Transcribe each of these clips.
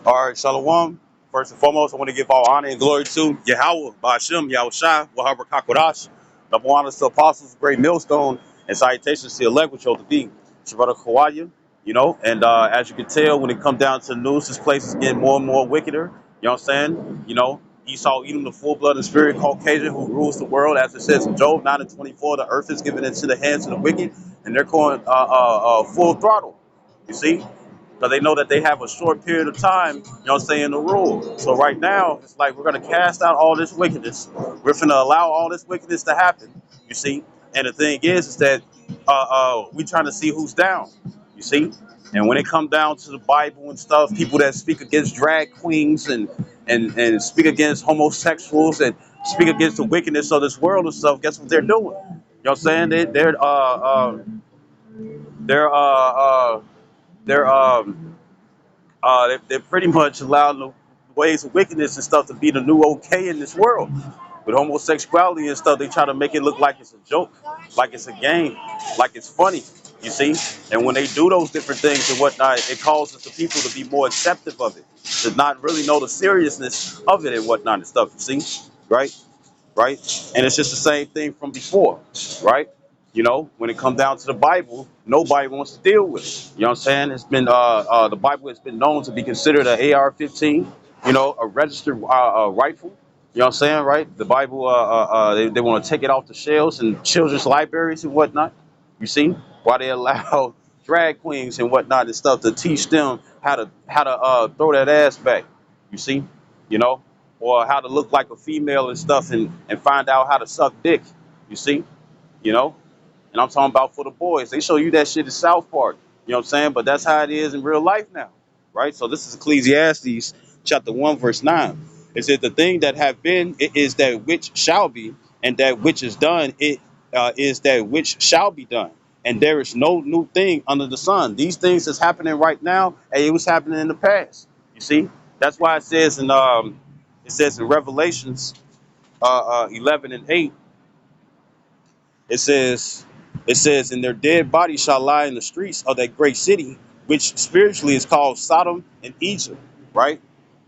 All right, Shalom. First and foremost, I want to give all honor and glory to Yahweh, Ba'ashem, Yahushai, Wahaber Kakodash, double honors to apostles, great millstone, and salutations to elect, which you to be. Shabbat Kawaya, and as you can tell, when it comes down to the news, this place is getting more and more wickeder. You know what I'm saying? Esau eating the full blood and spirit Caucasian who rules the world, as it says in Job 9 and 24, the earth is given into the hands of the wicked, and they're going full throttle. You see? Because they know that they have a short period of time, to rule. So right now, it's like we're going to cast out all this wickedness. We're going to allow all this wickedness to happen, you see. And the thing is that we trying to see who's down, you see. And when it comes down to the Bible and stuff, people that speak against drag queens and speak against homosexuals and speak against the wickedness of this world and stuff, guess what they're doing? You know what I'm saying? They're they're they're pretty much allowing the ways of wickedness and stuff to be the new okay in this world. With homosexuality and stuff, they try to make it look like it's a joke, like it's a game, like it's funny, you see? And when they do those different things and whatnot, it causes the people to be more acceptive of it, to not really know the seriousness of it and whatnot and stuff, you see? Right? Right? And it's just the same thing from before, right? When it comes down to the Bible, nobody wants to deal with it. You know what I'm saying? It's been the Bible has been known to be considered an AR-15, a registered rifle. You know what I'm saying, right? The Bible, they want to take it off the shelves and children's libraries and whatnot. You see, why they allow drag queens and whatnot and stuff to teach them how to throw that ass back. You see, you know, or how to look like a female and stuff and find out how to suck dick. You see, you know, and I'm talking about for the boys. They show you that shit in South Park. You know what I'm saying? But that's how it is in real life now, right? So this is Ecclesiastes chapter 1, verse 9. It says, the thing that have been, it is that which shall be, and that which is done, it is that which shall be done. And there is no new thing under the sun. These things that's happening right now, and it was happening in the past. You see? That's why it says in Revelations 11 and 8, it says, and their dead bodies shall lie in the streets of that great city, which spiritually is called Sodom and Egypt, right?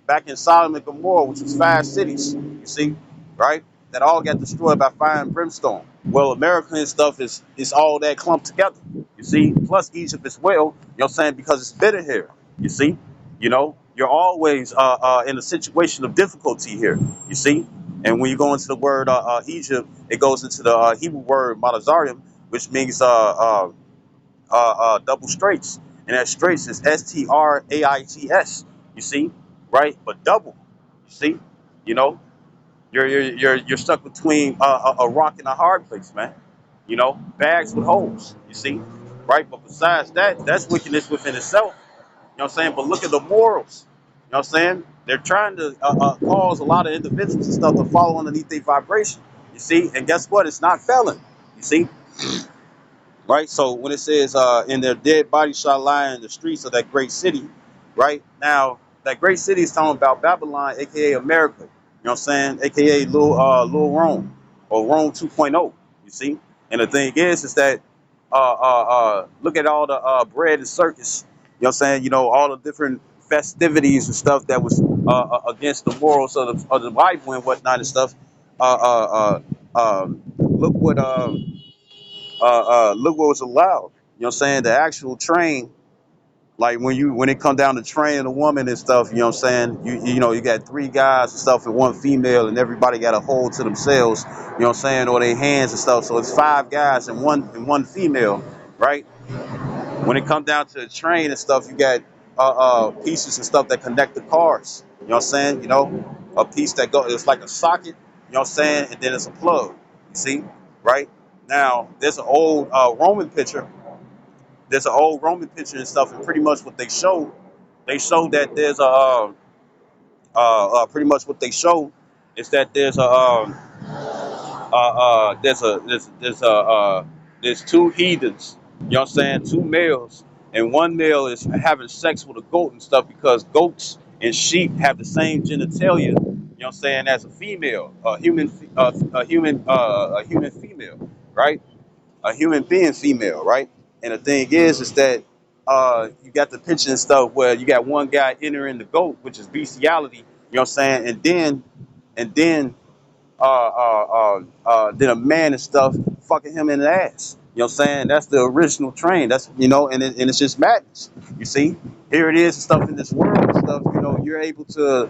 Back in Sodom and Gomorrah, which was 5 cities, you see, right? That all got destroyed by fire and brimstone. Well, America and stuff is all that clumped together, you see, plus Egypt as well, you know what I'm saying, because it's bitter here, you see, you're always in a situation of difficulty here, you see. And when you go into the word Egypt, it goes into the Hebrew word Malazarium, which means double straits. And that straits is Straits, you see, right? But double, you see, you know, you're stuck between a rock and a hard place, man. Bags with holes, you see, right? But besides that, that's wickedness within itself. You know what I'm saying? But look at the morals. You know what I'm saying? They're trying to cause a lot of individuals and stuff to follow underneath their vibration. You see? And guess what? It's not felon. You see? Right? So when it says, in their dead bodies shall lie in the streets of that great city, right? Now, that great city is talking about Babylon, aka America. You know what I'm saying? Aka Lil Rome or Rome 2.0. You see? And the thing is that look at all the bread and circus. You know what I'm saying? All the different festivities and stuff that was against the morals of the Bible and whatnot and stuff. Look what look what was allowed. You know what I'm saying? The actual train, like when it come down to training a woman and stuff, you know what I'm saying? You got 3 guys and stuff and 1 female and everybody got a hold to themselves, you know what I'm saying, or their hands and stuff. So it's 5 guys and one female, right? When it comes down to the train and stuff, you got pieces and stuff that connect the cars. You know what I'm saying? A piece that it's like a socket, you know what I'm saying, and then it's a plug. You see, right? Now there's an old Roman picture. There's an old Roman picture and stuff, and pretty much what they showed that there's pretty much what they show is that there's 2 heathens, you know what I'm saying, 2 males, and 1 male is having sex with a goat and stuff because goats and sheep have the same genitalia, you know what I'm saying, as a female, a human female, right? A human being female, right? And the thing is that you got the picture and stuff where you got one guy entering the goat, which is bestiality. You know what I'm saying? And then a man and stuff fucking him in the ass. You know what I'm saying? That's the original train. That's and it's just madness. You see, here it is and stuff in this world and stuff. You're able to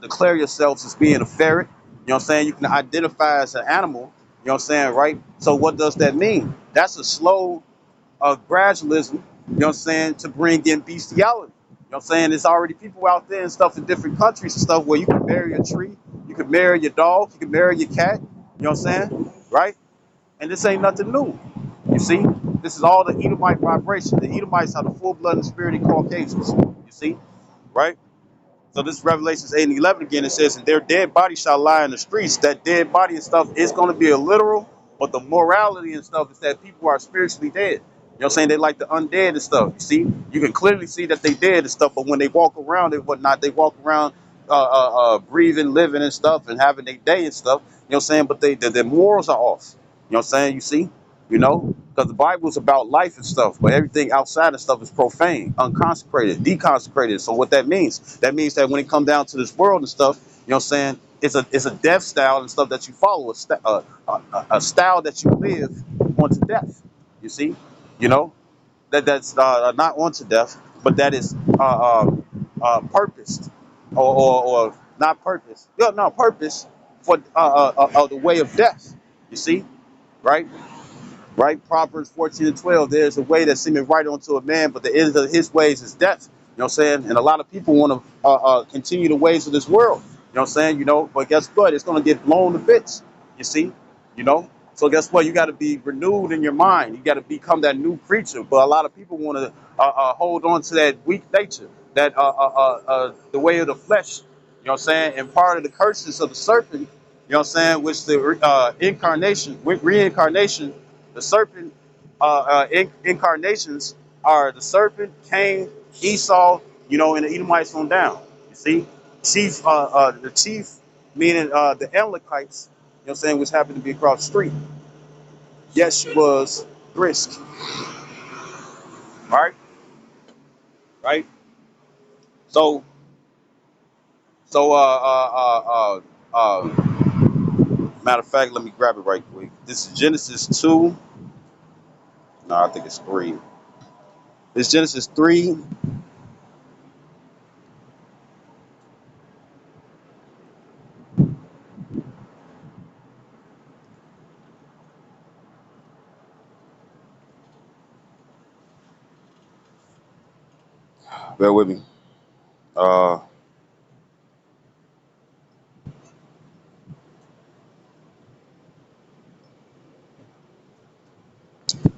declare yourselves as being a ferret. You know what I'm saying? You can identify as an animal. You know what I'm saying, right? So what does that mean? That's a slow gradualism, you know what I'm saying, to bring in bestiality. You know what I'm saying? There's already people out there and stuff in different countries and stuff where you can marry a tree, you can marry your dog, you can marry your cat, you know what I'm saying? Right? And this ain't nothing new. You see? This is all the Edomite vibration. The Edomites are the full blood and spirited Caucasians. You see? Right? So this Revelations 8 and 11 again, it says, and their dead body shall lie in the streets. That dead body and stuff is going to be a literal, but the morality and stuff is that people are spiritually dead. You know what I'm saying? They like the undead and stuff. You see? You can clearly see that they dead and stuff, but when they walk around and whatnot, they walk around breathing, living and stuff and having their day and stuff. You know what I'm saying? But their morals are off. You know what I'm saying? You see? Because the Bible is about life and stuff, but everything outside of stuff is profane, unconsecrated, deconsecrated. So what that means that when it comes down to this world and stuff, you know what I'm saying, it's a death style and stuff that you follow, a style that you live unto death. You see, you know that's not unto death, but that is purposed or not purpose. Yeah, no purpose for the way of death. You see, right? Right? Proverbs 14 and 12, there's a way that seemeth right unto a man, but the end of his ways is death. You know what I'm saying? And a lot of people want to continue the ways of this world. You know what I'm saying? But guess what? It's going to get blown to bits. You see? You know? So guess what? You got to be renewed in your mind. You got to become that new creature. But a lot of people want to hold on to that weak nature, that the way of the flesh. You know what I'm saying? And part of the curses of the serpent, you know what I'm saying, which the reincarnation, the serpent incarnations are the serpent, Cain, Esau, and the Edomites on down. You see, the chief, meaning the Amalekites, you know what I'm saying, which happened to be across the street. Yes, she was brisk, right? Right. So, so, matter of fact, let me grab it right quick. This is Genesis 2. No, I think it's 3. It's Genesis 3. Bear with me. Uh,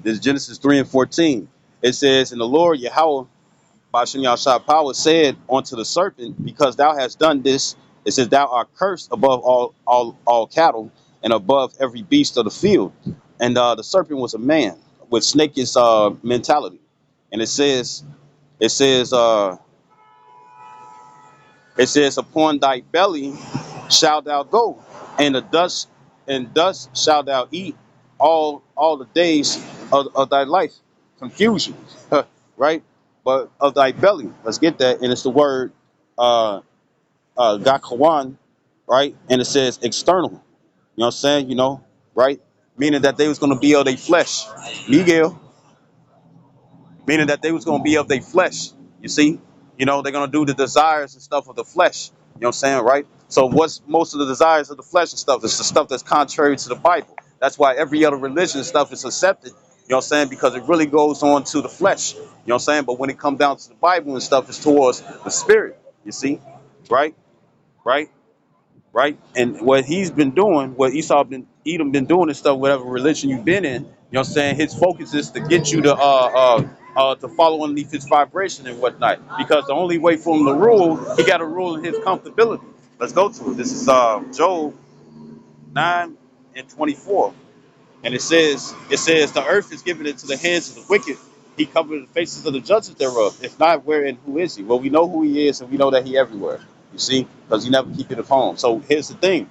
This is Genesis 3 and 14. It says, and the Lord Yahweh, Bashem Yahshua Power, said unto the serpent, because thou hast done this, it says, thou art cursed above all cattle and above every beast of the field. And the serpent was a man with snakish mentality. And it says, it says, upon thy belly shalt thou go, and the dust shalt thou eat all the days of thy life. Confusion, right? But of thy belly, let's get that, and it's the word gakawan, right? And it says external. You know what I'm saying? Right? Meaning that they was gonna be of their flesh. Miguel, meaning that they was going to be of their flesh. You see, they're going to do the desires and stuff of the flesh. You know what I'm saying, right? So what's most of the desires of the flesh and stuff? It's the stuff that's contrary to the Bible. That's why every other religion and stuff is accepted. You know what I'm saying? Because it really goes on to the flesh. You know what I'm saying? But when it comes down to the Bible and stuff, it's towards the spirit. You see, right? Right? Right? And what he's been doing, what Edom been doing and stuff, whatever religion you've been in, you know what I'm saying? His focus is to get you to follow underneath his vibration and whatnot. Because the only way for him to rule, he got to rule in his comfortability. Let's go to it. This is Job 9 and 24. And it says, the earth is given into the hands of the wicked. He covered the faces of the judges thereof. If not, where and who is he? Well, we know who he is, and we know that he everywhere. You see, because he never keep it at home. So here's the thing.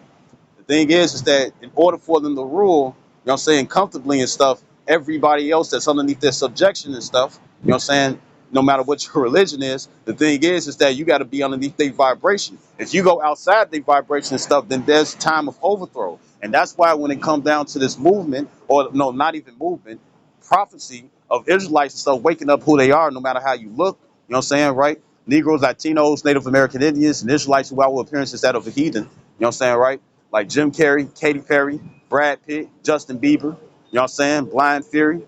The thing is that in order for them to rule, you know what I'm saying, comfortably and stuff, everybody else that's underneath their subjection and stuff, you know what I'm saying, no matter what your religion is. The thing is that you got to be underneath their vibration. If you go outside their vibration and stuff, then there's time of overthrow. And that's why when it comes down to this movement, or no, not even movement, prophecy of Israelites and stuff waking up who they are, no matter how you look, you know what I'm saying, right? Negroes, Latinos, Native American Indians, and Israelites who outward appearance is that of a heathen, you know what I'm saying, right? Like Jim Carrey, Katy Perry, Brad Pitt, Justin Bieber, you know what I'm saying, Blind Fury,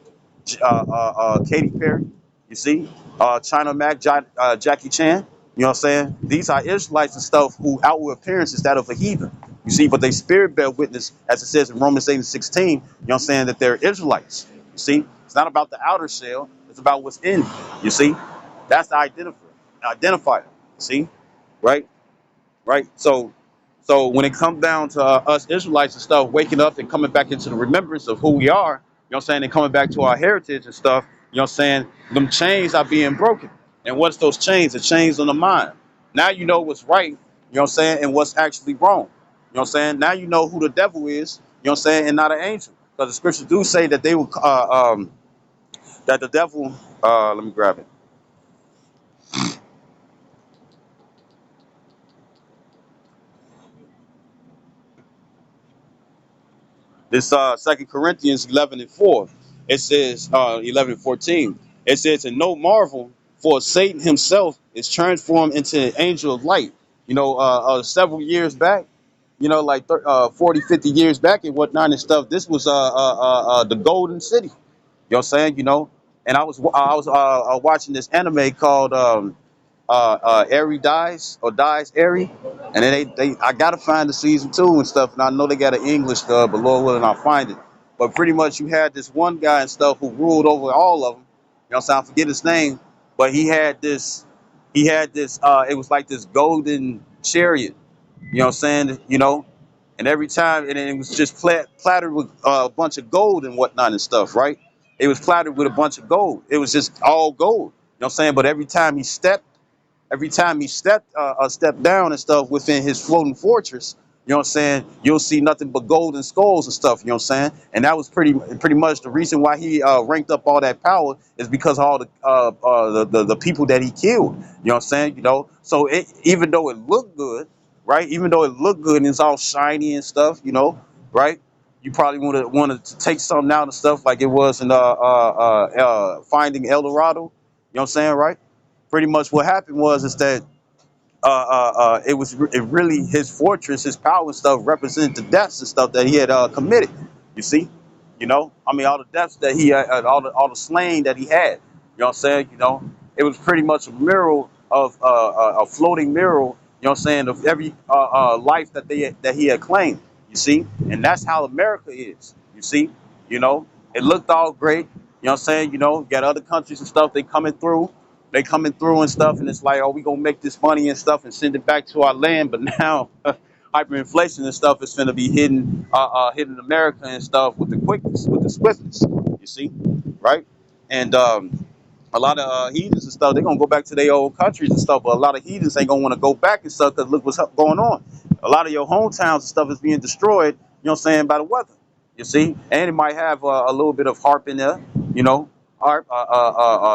Katy Perry, you see, China Mac, Jackie Chan, you know what I'm saying? These are Israelites and stuff who outward appearance is that of a heathen. You see, but they spirit bear witness, as it says in Romans 8 and 16, you know what I'm saying, that they're Israelites. You see, it's not about the outer shell, it's about what's in. You see, that's the identifier. See, right? Right? So when it comes down to us Israelites and stuff waking up and coming back into the remembrance of who we are, you know what I'm saying, and coming back to our heritage and stuff, you know what I'm saying, them chains are being broken. And what's those chains? The chains on the mind. Now you know what's right, you know what I'm saying, and what's actually wrong. You know what I'm saying? Now you know who the devil is, you know what I'm saying, and not an angel. Because the scriptures do say that they will that the devil let me grab it. This Second Corinthians 11:4. It says 11:14. It says, and no marvel, for Satan himself is transformed into an angel of light. You know, several years back, you know, like 40, 50 years back and whatnot and stuff. This was the Golden City. You know what I'm saying? You know, and I was watching this anime called Eri Dies or Dies Eri, and then they I gotta find the season 2 and stuff, and I know they got an English dub, but Lord willing I'll find it. But pretty much you had this one guy and stuff who ruled over all of them. You know what I'm saying? I forget his name, but he had this it was like this golden chariot. You know what I'm saying? You know, and every time, and it was just plattered with a bunch of gold and whatnot and stuff, right? It was plattered with a bunch of gold. It was just all gold. You know what I'm saying? But every time he stepped down and stuff within his floating fortress, you know what I'm saying, you'll see nothing but gold and skulls and stuff, you know what I'm saying? And that was pretty much the reason why he ranked up all that power, is because of all the people that he killed, you know what I'm saying? You know, so even though it looked good, right? Even though it looked good and it's all shiny and stuff, you know, right? You probably wanted to take something out and stuff like it was in Finding El Dorado, you know what I'm saying, right? Pretty much what happened was is that it really, his fortress, his power and stuff represented the deaths and stuff that he had committed. You see, you know, I mean, all the deaths that he had, all the slain that he had. You know what I'm saying? You know, it was pretty much a mural of a floating mural. You know what I'm saying, of every life that he had claimed. You see, and that's how America is. You see, you know, it looked all great. You know what I'm saying? You know, got other countries and stuff. They coming through and stuff, and it's like, oh, we gonna make this money and stuff and send it back to our land. But now, hyperinflation and stuff is gonna be hitting America and stuff with the quickness, with the swiftness. You see, right? And a lot of heathens and stuff, they're gonna go back to their old countries and stuff. But a lot of heathens ain't gonna want to go back and stuff because look what's going on. A lot of your hometowns and stuff is being destroyed. You know what I'm saying, by the weather. You see, and it might have a little bit of harp in there. You know, harp,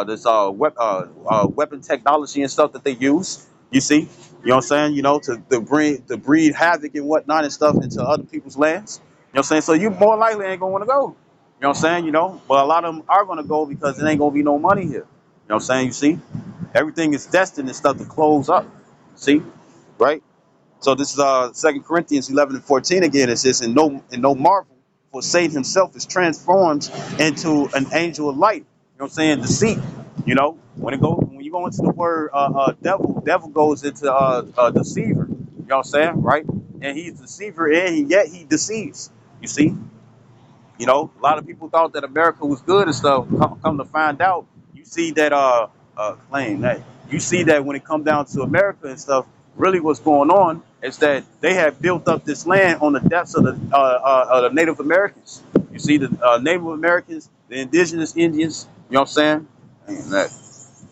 this weapon technology and stuff that they use. You see, you know what I'm saying. You know, to breed havoc and whatnot and stuff into other people's lands. You know what I'm saying. So you more likely ain't gonna want to go. You know what I'm saying? You know, but a lot of them are gonna go because there ain't gonna be no money here. You know what I'm saying? You see, everything is destined and stuff to close up. See, right? So this is 2 Corinthians 11:14 again. It says, "In no marvel, for Satan himself is transformed into an angel of light." You know what I'm saying? Deceit. You know, when you go into the word devil goes into deceiver. You know what I'm saying, right? And he's a deceiver, and yet he deceives. You see, you know, a lot of people thought that America was good and stuff. Come to find out, you see that claim that you see that when it comes down to America and stuff, really what's going on is that they have built up this land on the depths of the Native Americans. You see the Native Americans, the indigenous Indians. You know what I'm saying? Man, that.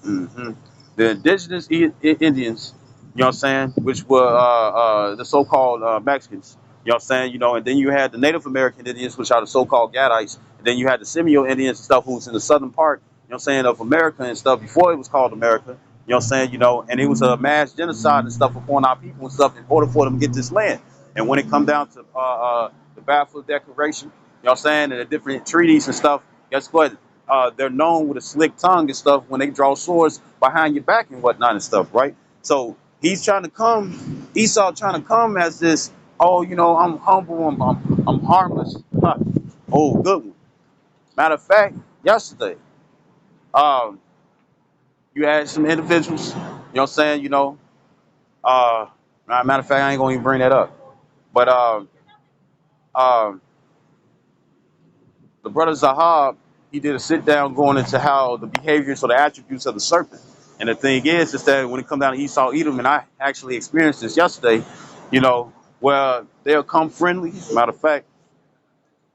hmm The indigenous Indians, you know what I'm saying, which were the so-called Mexicans, you know what I'm saying, you know, and then you had the Native American Indians, which are the so-called Gadites, and then you had the Semio Indians and stuff who's in the southern part, know what I'm saying, of America and stuff before it was called America. You know what I'm saying? And it was a mass genocide and stuff upon our people and stuff in order for them to get this land. And when it come down to the Balfour Declaration, you know what I'm saying, and the different treaties and stuff, guess what? They're known with a slick tongue and stuff when they draw swords behind your back and whatnot and stuff, right? So he's trying to come, Esau trying to come as this, oh, I'm humble, I'm harmless. Huh. Oh, good one. Matter of fact, yesterday, um, you had some individuals, you know what I'm saying, uh, matter of fact, I ain't gonna even bring that up. But um, the brother Zahab, he did a sit down going into how the behaviors or the attributes of the serpent. And the thing is that when it comes down to Esau, Edom, and I actually experienced this yesterday, where they'll come friendly. Matter of fact,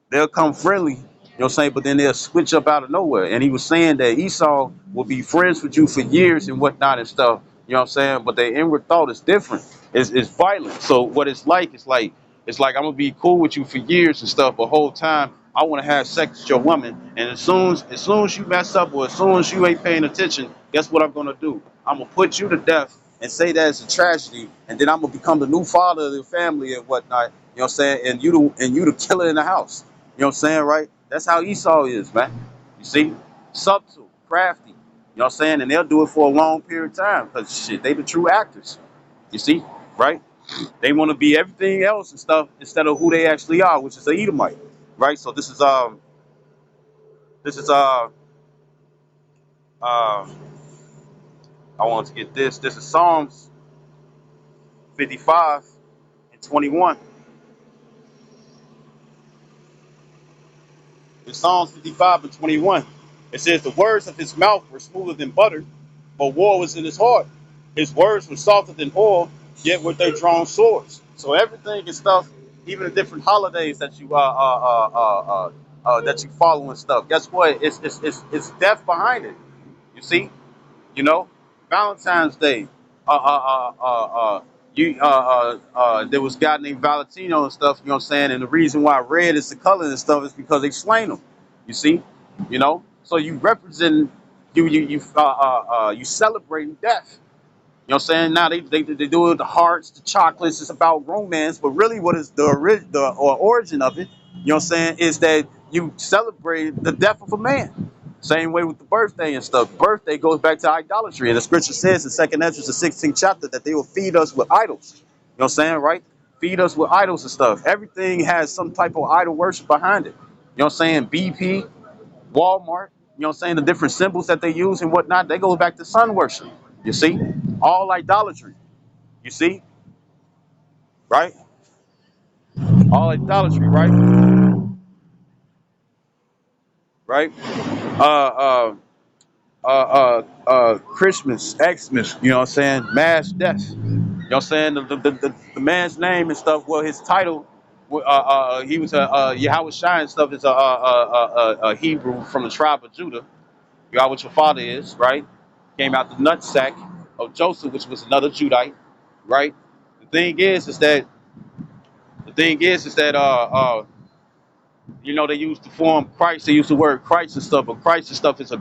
they'll come friendly, what I'm saying, but then they'll switch up out of nowhere. And he was saying that Esau will be friends with you for years and whatnot and stuff, you know what I'm saying? But their inward thought is different. It's violent. So what it's like I'm gonna be cool with you for years and stuff, but whole time I wanna have sex with your woman. And as soon as you mess up or as soon as you ain't paying attention, guess what I'm gonna do? I'm gonna put you to death and say that it's a tragedy, and then I'm gonna become the new father of the family and whatnot, you know what I'm saying? And you the killer in the house. You know what I'm saying, right? That's how Esau is, man. You see? Subtle, crafty. You know what I'm saying? And they'll do it for a long period of time because shit, they the true actors. You see? Right? They want to be everything else and stuff instead of who they actually are, which is a Edomite. Right? So this is I want to get this. This is Psalms 55 and 21. In Psalms 55 and 21, it says, the words of his mouth were smoother than butter, but war was in his heart. His words were softer than oil, yet with their drawn swords. So everything and stuff, even the different holidays that you follow and stuff. Guess what? It's death behind it. You see, you know, Valentine's Day. Uh, uh, uh, uh, uh, there was a guy named Valentino and stuff. You know what I'm saying? And the reason why red is the color and stuff is because they slain him. You see, So you represent you celebrating death. You know what I'm saying? Now they do it with the hearts, the chocolates. It's about romance, but really, what is the origin of it? You know what I'm saying? Is that you celebrate the death of a man. Same way with the birthday and stuff. Birthday goes back to idolatry, and the scripture says in Second Ezra, the 16th chapter, that they will feed us with idols. You know what I'm saying, right? Feed us with idols and stuff. Everything has some type of idol worship behind it. You know what I'm saying? BP, Walmart, you know what I'm saying, the different symbols that they use and whatnot, they go back to sun worship. You see? All idolatry. You see? Right? All idolatry, right? Right? Uh Christmas, Xmas, you know what I'm saying? Mass death. You know what I'm saying? The man's name and stuff, well, his title, he was Yahweh Shai and stuff is a Hebrew from the tribe of Judah. You got what your father is, right? Came out the nutsack of Joseph, which was another Judite, right? The thing is that they used to form Christ. They used the word Christ and stuff, but Christ and stuff is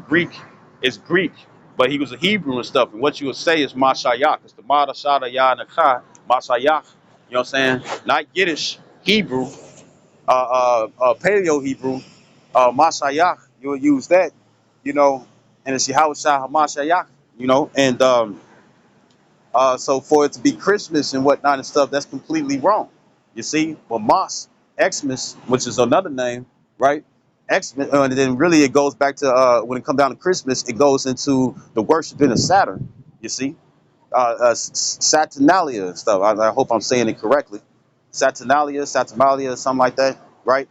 it's Greek, but he was a Hebrew and stuff. And what you would say is Mashayak. It's the Mada Shada Ya Nakah, Mashayak. You know what I'm saying? Not Yiddish, Hebrew, Paleo Hebrew, Mashayak. You would use that, you know, and it's Yahweh Shah Mashayak, so for it to be Christmas and whatnot and stuff, that's completely wrong. You see, well, Xmas, which is another name, right? Xmas, and then really it goes back to when it comes down to Christmas, it goes into the worshiping of Saturn. You see, Saturnalia and stuff. I hope I'm saying it correctly. Saturnalia, something like that, right?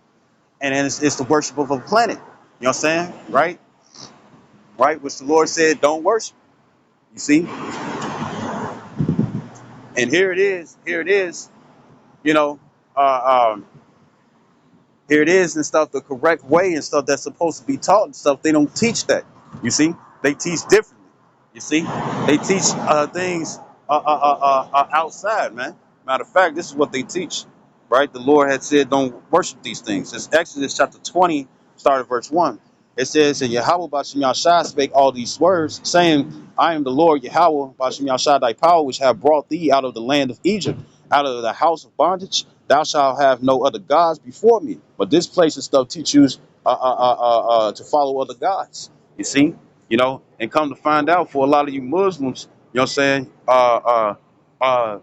And then it's the worship of a planet. You know what I'm saying, right? Right, which the Lord said, don't worship. You see, and here it is. You know, uh, um, here it is and stuff, the correct way and stuff that's supposed to be taught and stuff. They don't teach that. You see, they teach differently. You see, they teach things outside, man. Matter of fact, this is what they teach, right? The Lord had said, don't worship these things. It's Exodus chapter 20, start at verse 1. It says, and Yahweh Bashem Yahshua spake all these words, saying, I am the Lord Yahweh Bashem Yahshua thy power, which have brought thee out of the land of Egypt, out of the house of bondage. Thou shalt have no other gods before me. But this place and stuff teach you to follow other gods. You see, and come to find out for a lot of you Muslims, you know what I'm saying?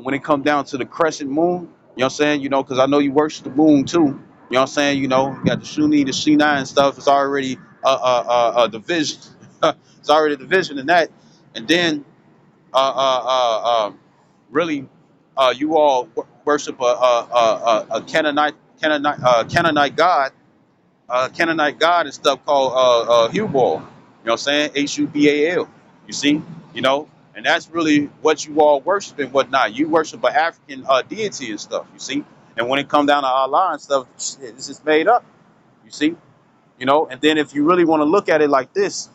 When it come down to the crescent moon, you know what I'm saying? Because I know you worship the moon too. You know what I'm saying? You got the Sunni, the Shina and stuff. It's already a division. It's already a division in that. And then really, you all worship a Canaanite god, Canaanite god and stuff called Hubal. You know what I'm saying? Hubal. You see, and that's really what you all worship and whatnot. You worship an African deity and stuff. You see, and when it come down to Allah and stuff, this is made up. You see, and then if you really want to look at it like this,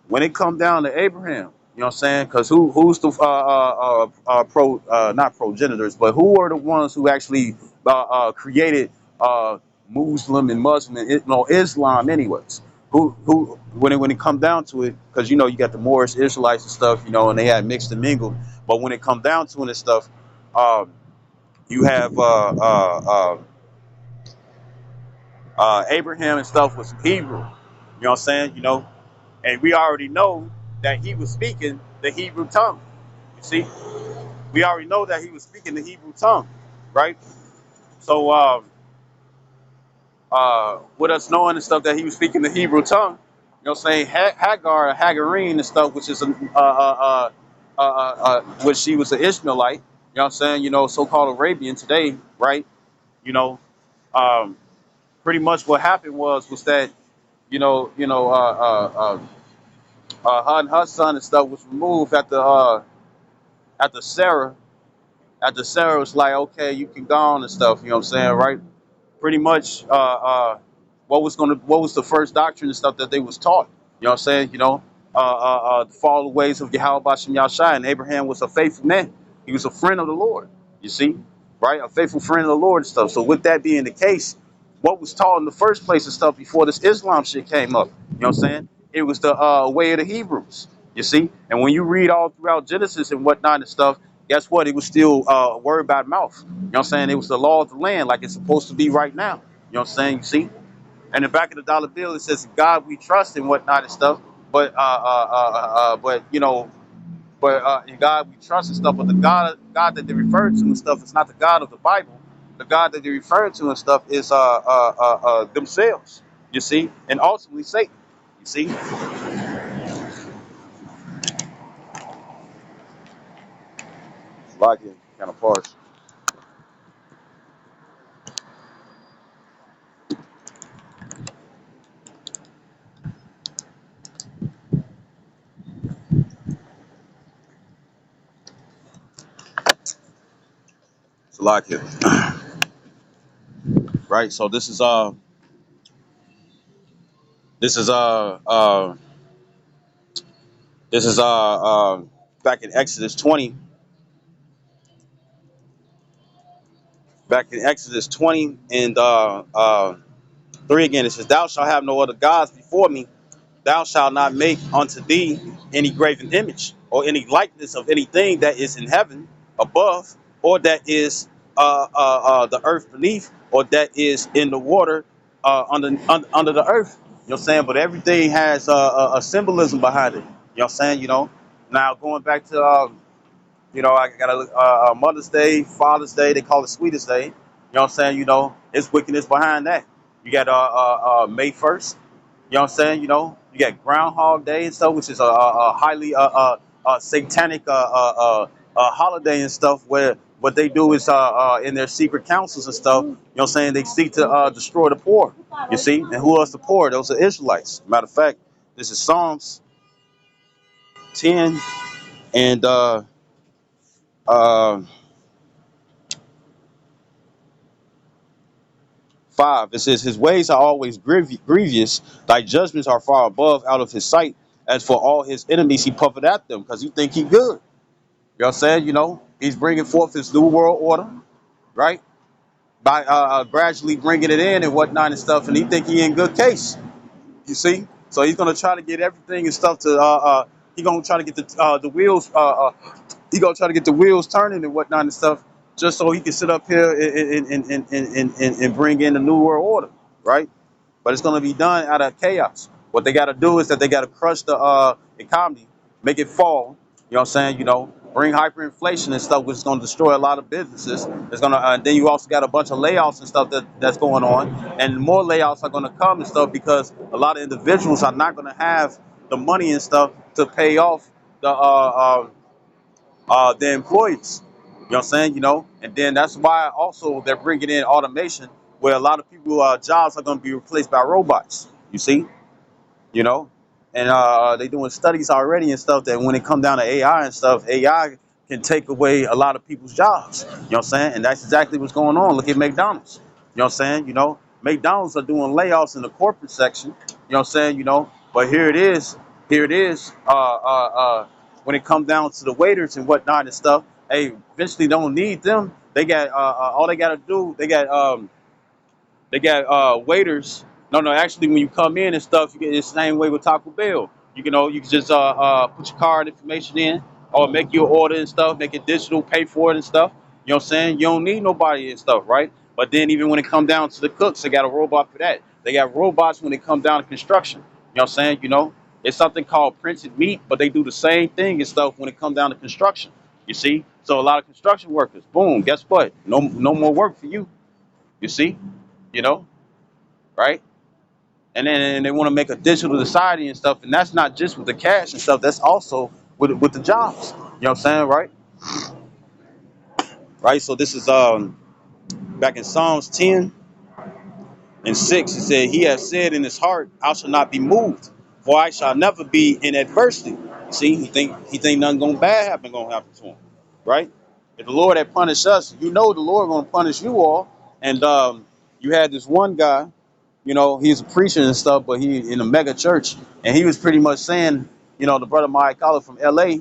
when it come down to Abraham, you know what I'm saying? Because who's the not progenitors, but who are the ones who actually created Muslim and Muslim and Islam, anyways? Who when it come down to it, because you got the Moorish Israelites and stuff, and they had mixed and mingled. But when it come down to it and stuff, you have Abraham and stuff was Hebrew. You know what I'm saying? And we already know that he was speaking the Hebrew tongue. You see, we already know that he was speaking the Hebrew tongue, right? So, with us knowing and stuff that he was speaking the Hebrew tongue, you know what I'm saying? Hagar, Hagarine and stuff, which is which she was an Ishmaelite. You know what I'm saying? So-called Arabian today, right? You know, um, pretty much what happened was that her and her son and stuff was removed after Sarah. After Sarah was like, okay, you can go on and stuff. You know what I'm saying, right? Pretty much, what was the first doctrine and stuff that they was taught? You know what I'm saying? To follow the ways of Yahweh Bashem Yahshai, and Abraham was a faithful man. He was a friend of the Lord. You see, right? A faithful friend of the Lord and stuff. So with that being the case, what was taught in the first place and stuff before this Islam shit came up? You know what I'm saying? It was the way of the Hebrews. You see, and when you read all throughout Genesis and whatnot and stuff, guess what? It was still word by mouth. You know what I'm saying? It was the law of the land, like it's supposed to be right now. You know what I'm saying? You see, and the back of the dollar bill it says God we trust and whatnot and stuff. But in God we trust and stuff. But the God that they refer to and stuff is not the God of the Bible. The God that they refer to and stuff is themselves. You see, and ultimately Satan. You see, like it kind of parse. It's like it, right? So this is this is back in Exodus 20. Back in Exodus 20 and 3 again, it says, "Thou shalt have no other gods before me. Thou shalt not make unto thee any graven image or any likeness of anything that is in heaven above, or that is the earth beneath, or that is in the water under the earth." You know what I'm saying? But everything has a symbolism behind it. You know what I'm saying? Now going back to I got a Mother's Day, Father's Day. They call it Sweetest Day. You know what I'm saying? It's wickedness behind that. You got May 1st. You know what I'm saying? You got Groundhog Day and stuff, which is a highly satanic holiday and stuff. Where what they do is in their secret councils and stuff. You know what I'm saying? They seek to destroy the poor. You see, and who else the poor? Those are Israelites. Matter of fact, this is Psalms 10 and uh, 5. It says, His ways are always grievous, thy judgments are far above out of his sight. As for all his enemies, he puffeth at them because he think he good. You know what I'm saying? He's bringing forth his new world order, right? By gradually bringing it in and whatnot and stuff, and he think he in good case. You see? So he's gonna try to get everything and stuff to he gonna try to get the wheels he gonna try to get the wheels turning and whatnot and stuff, just so he can sit up here and bring in the new world order, right? But it's going to be done out of chaos. What they got to do is that they got to crush the economy, make it fall. You know what I'm saying? Bring hyperinflation and stuff, which is going to destroy a lot of businesses. It's going to. Then you also got a bunch of layoffs and stuff that's going on, and more layoffs are going to come and stuff because a lot of individuals are not going to have the money and stuff to pay off the employees. You know what I'm saying? And then that's why also they're bringing in automation, where a lot of people jobs are going to be replaced by robots. You see? you know, and they doing studies already and stuff that when it come down to AI and stuff, AI can take away a lot of people's jobs. You know what I'm saying? And that's exactly what's going on. Look at McDonald's. You know what I'm saying? McDonald's are doing layoffs in the corporate section. You know what I'm saying? But here it is. When it comes down to the waiters and whatnot and stuff, hey, eventually don't need them. They got all they got to do. They got waiters. No, no. Actually, when you come in and stuff, you get the same way with Taco Bell. You can just put your card information in, or make your order and stuff, make it digital, pay for it and stuff. You know what I'm saying? You don't need nobody and stuff, right? But then even when it come down to the cooks, they got a robot for that. They got robots when it comes down to construction. You know what I'm saying? It's something called printed meat, but they do the same thing and stuff when it comes down to construction. You see? So a lot of construction workers, boom, guess what? No more work for you. You see? You know, right? And they want to make a digital society and stuff, and that's not just with the cash and stuff. That's also with the jobs. You know what I'm saying, right? Right. So this is back in Psalms 10:6. It said, "He has said in his heart, I shall not be moved, for I shall never be in adversity." See, he think nothing gonna happen to him, right? If the Lord had punished us, the Lord gonna punish you all. And you had this one guy. He's a preacher and stuff, but he in a mega church, and he was pretty much saying, the brother Mike Collar from LA,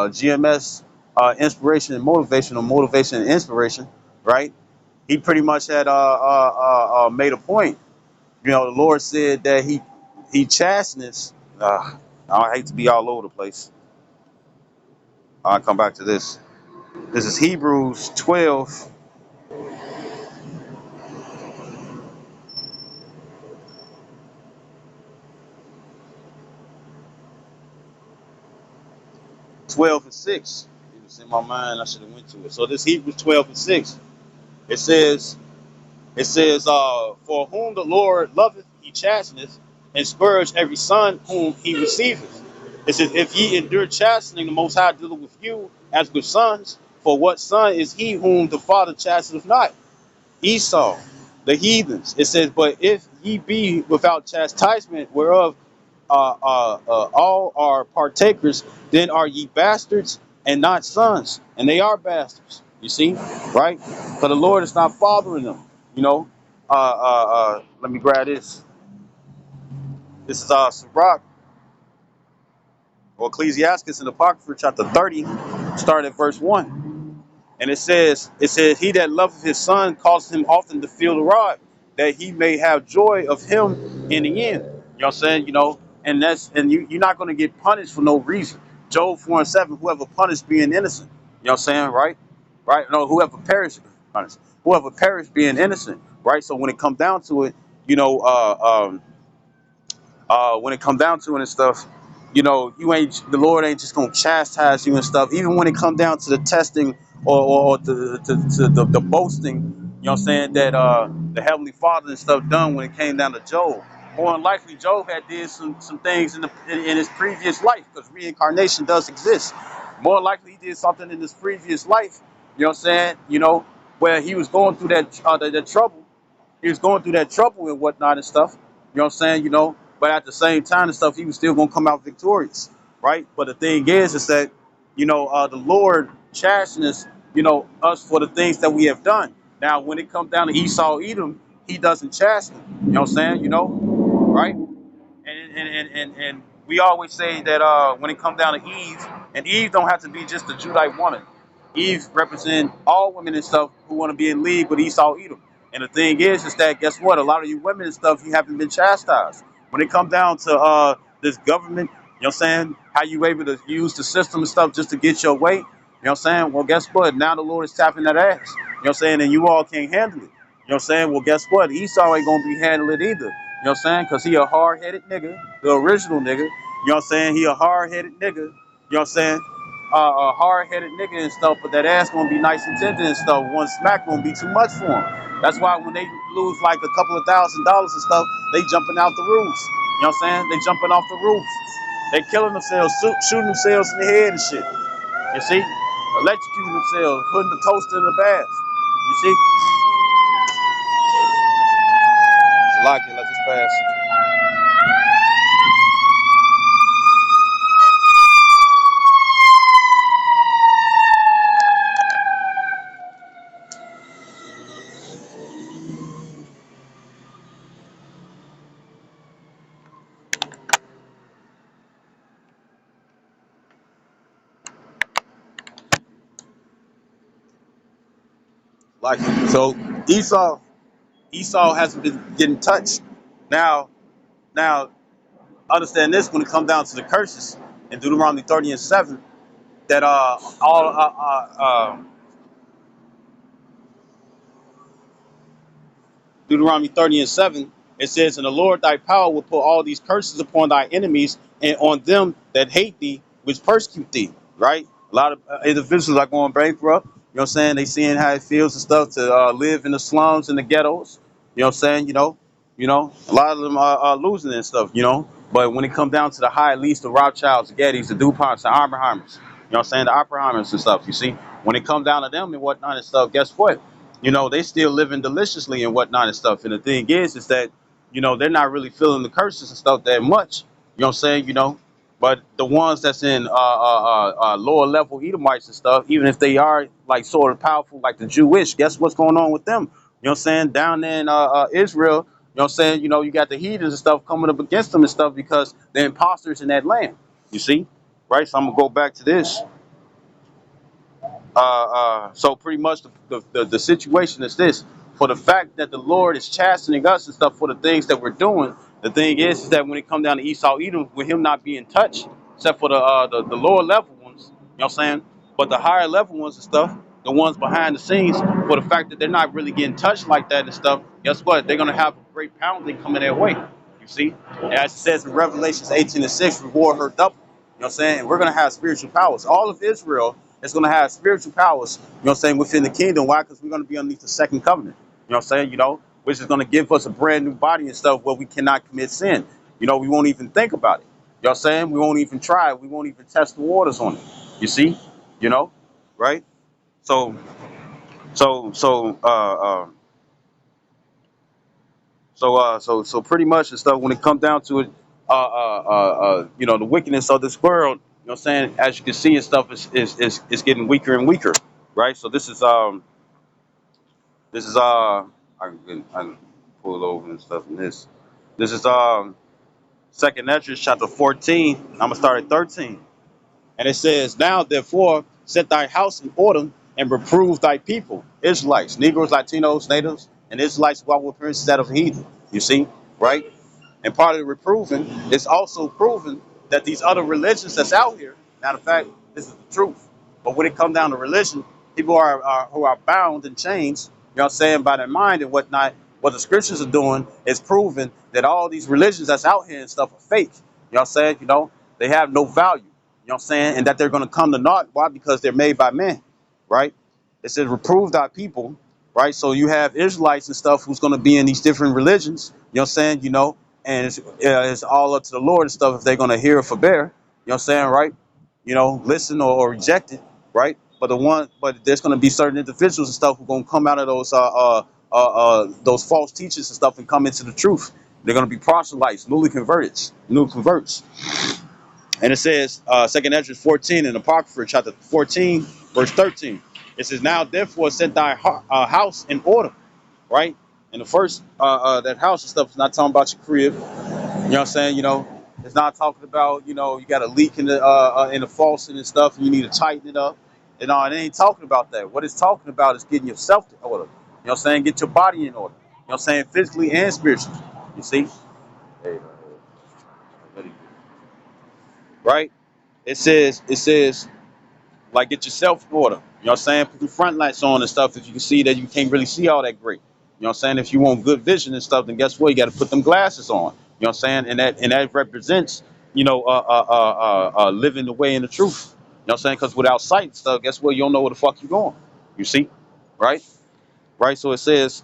GMS, inspiration and motivation, or motivation and inspiration, right? He pretty much had made a point. The Lord said that he chastens. I hate to be all over the place. I'll come back to this. This is Hebrews 12:6. It was in my mind. I should have went to it. So this Hebrews 12:6. It says, for whom the Lord loveth, he chasteneth, and scourge every son whom he receiveth. It says, if ye endure chastening, the Most High dealeth with you as with sons. For what son is he whom the Father chasteneth not? Esau, the heathens. It says, but if ye be without chastisement, whereof all are partakers, then are ye bastards and not sons. And they are bastards, you see, right? But the Lord is not fathering them, you know. Let me grab this. This is Sirach, or Ecclesiastes in the Apocrypha, chapter 30, start at verse 1. And it says, he that loveth his son causes him often to feel the rod, that he may have joy of him in the end. You know what I'm saying? You're not going to get punished for no reason. Job 4:7, whoever punished being innocent. You know what I'm saying? Right? Right? No, whoever perished, punished. Whoever perished being innocent. Right? So when it comes down to it, when it come down to it and stuff, the Lord ain't just gonna chastise you and stuff. Even when it come down to the testing, or to the boasting, you know what I'm saying, that the Heavenly Father and stuff done when it came down to Job. More than likely, Job had did some things in his previous life, because reincarnation does exist. More than likely, he did something in his previous life. You know what I'm saying? Where he was going through that trouble, he was going through that trouble and whatnot and stuff. You know what I'm saying? But at the same time and stuff, he was still gonna come out victorious, right? But the thing is that the Lord chastens us for the things that we have done. Now, when it comes down to Esau, Edom, he doesn't chasten. You know what I'm saying? Right? And we always say that when it comes down to Eve, and Eve don't have to be just a Judite woman. Eve represents all women and stuff who want to be in league with Esau, Edom. And the thing is that guess what? A lot of you women and stuff, you haven't been chastised. When it comes down to this government, you know what I'm saying? How you able to use the system and stuff just to get your way? You know what I'm saying? Well, guess what? Now the Lord is tapping that ass. You know what I'm saying? And you all can't handle it. You know what I'm saying? Well, guess what? Esau ain't gonna be handling it either. You know what I'm saying? Cause he a hard-headed nigga, the original nigga. You know what I'm saying? He a hard-headed nigga. You know what I'm saying? A hard-headed nigga and stuff, but that ass gonna be nice and tender and stuff. One smack gonna be too much for him. That's why when they lose like a couple of $1,000s and stuff, they jumping out the roofs. You know what I'm saying? They jumping off the roof. They killing themselves, shooting themselves in the head and shit. You see? Electrocuting themselves, putting the toaster in the bath. You see? Lock it, let this pass. Like it. So Esau hasn't been getting touched. Now understand this when it comes down to the curses in Deuteronomy 30 and 7 that all Deuteronomy 30 and 7, it says, and the Lord thy power will put all these curses upon thy enemies and on them that hate thee, which persecute thee. Right? A lot of individuals are going bankrupt. You know what I'm saying? They seeing how it feels and stuff to live in the slums and the ghettos. You know what I'm saying? A lot of them are losing and stuff, you know. But when it comes down to the high elites, the Rothschilds, the Gettys, the DuPonts, the Oppenheimers, you know what I'm saying? The Oppenheimers and stuff, you see? When it comes down to them and whatnot and stuff, guess what? They still living deliciously and whatnot and stuff. And the thing is that, they're not really feeling the curses and stuff that much. You know what I'm saying? But the ones that's in lower level Edomites and stuff, even if they are like sort of powerful, like the Jewish, guess what's going on with them? You know what I'm saying? Down there in Israel, you know what I'm saying? You got the heathens and stuff coming up against them and stuff because they're imposters in that land. You see? Right? So I'm going to go back to this. So pretty much the situation is this: for the fact that the Lord is chastening us and stuff for the things that we're doing. The thing is that when it comes down to Esau Edom, with him not being touched, except for the lower level ones, you know what I'm saying? But the higher level ones and stuff, the ones behind the scenes, for the fact that they're not really getting touched like that and stuff, guess what? They're gonna have a great pounding coming their way. You see, as it says in Revelations 18 and 6, reward her double. You know what I'm saying? And we're gonna have spiritual powers. All of Israel is gonna have spiritual powers, you know what I'm saying, within the kingdom. Why? Because we're gonna be underneath the second covenant. You know what I'm saying? Which is gonna give us a brand new body and stuff where we cannot commit sin. We won't even think about it. You know what I'm saying? We won't even try. We won't even test the waters on it. You see? You know, right? So so so so pretty much and stuff when it comes down to it, the wickedness of this world, you know what I'm saying, as you can see and stuff is getting weaker and weaker, right? So this is I can pull it over and stuff in this. This is second Ezra chapter 14. I'm gonna start at 13. And it says, now therefore set thy house in order and reprove thy people, Israelites, Negroes, Latinos, natives, and Israelites who are with princes out of heathen. You see, right? And part of the reproving is also proving that these other religions that's out here, matter of fact, this is the truth. But when it comes down to religion, people are who are bound and chains, you know what I'm saying, by their mind and whatnot. What the scriptures are doing is proving that all these religions that's out here and stuff are fake. You know what I'm saying? They have no value. You know what I'm saying? And that they're going to come to naught. Why? Because they're made by men, right? It says, reprove thy people, right? So you have Israelites and stuff who's going to be in these different religions, you know what I'm saying? And it's all up to the Lord and stuff if they're going to hear or forbear, you know what I'm saying, right? Listen or reject it, right? But there's going to be certain individuals and stuff who are going to come out of those false teachers and stuff and come into the truth. They're going to be proselytes, new converts. And it says, 2nd Ezra 14 in Apocrypha, chapter 14, verse 13. It says, now therefore set thy house in order, right? And the first, that house and stuff is not talking about your crib. You know what I'm saying? It's not talking about, you got a leak in the faucet and stuff and you need to tighten it up. And it ain't talking about that. What it's talking about is getting yourself to order. You know what I'm saying? Get your body in order. You know what I'm saying? Physically and spiritually. You see? Hey, right? It says, like, get yourself in order. You know what I'm saying? Put the front lights on and stuff if you can see that you can't really see all that great. You know what I'm saying? If you want good vision and stuff, then guess what? You got to put them glasses on. You know what I'm saying? And that represents, living the way in the truth. You know what I'm saying? Because without sight and stuff, guess what? You don't know where the fuck you're going. You see? Right? Right? So it says,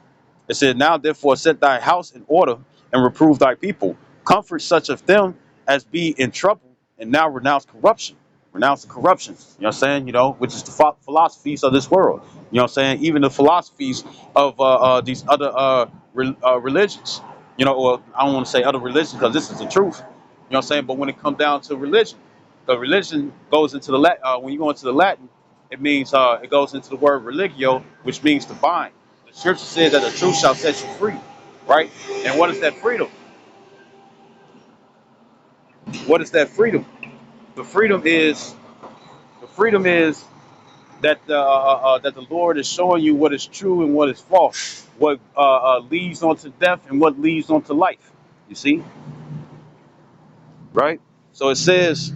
now therefore set thy house in order and reprove thy people. Comfort such of them as be in trouble, and now renounce corruption. Renounce the corruption. You know what I'm saying? Which is the philosophies of this world. You know what I'm saying? Even the philosophies of these other religions. Or I don't want to say other religions because this is the truth. You know what I'm saying? But when it comes down to religion, the religion goes into the Latin. When you go into the Latin, it means it goes into the word religio, which means to bind. The scripture says that the truth shall set you free, right? And what is that freedom? What is that freedom? The freedom is that the Lord is showing you what is true and what is false, what leads on to death and what leads on to life. You see, right? So it says,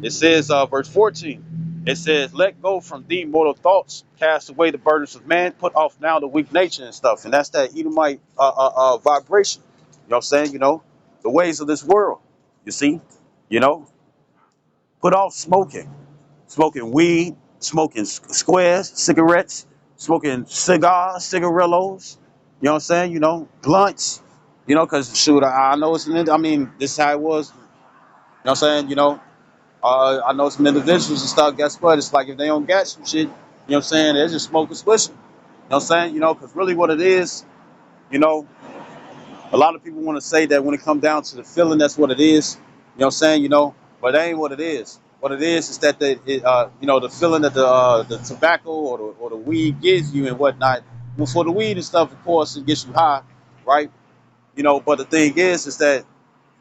verse 14, it says, let go from thee mortal thoughts, cast away the burdens of man, put off now the weak nature and stuff. And that's that Edomite vibration. You know what I'm saying? The ways of this world. You see? You know, put off smoking weed, smoking squares, cigarettes, smoking cigars, cigarillos. You know what I'm saying? Blunts. Because shoot, I know I mean, this is how it was. You know what I'm saying? I know some individuals and stuff. Guess what? It's like if they don't get some shit, you know what I'm saying? They're just smoking, swishing. You know what I'm saying? Because really what it is, you know, a lot of people want to say that when it comes down to the feeling, that's what it is. You know what I'm saying? But that ain't what it is. What it is that the feeling that the tobacco or the weed gives you and whatnot. Well, for the weed and stuff, of course, it gets you high, right? But the thing is that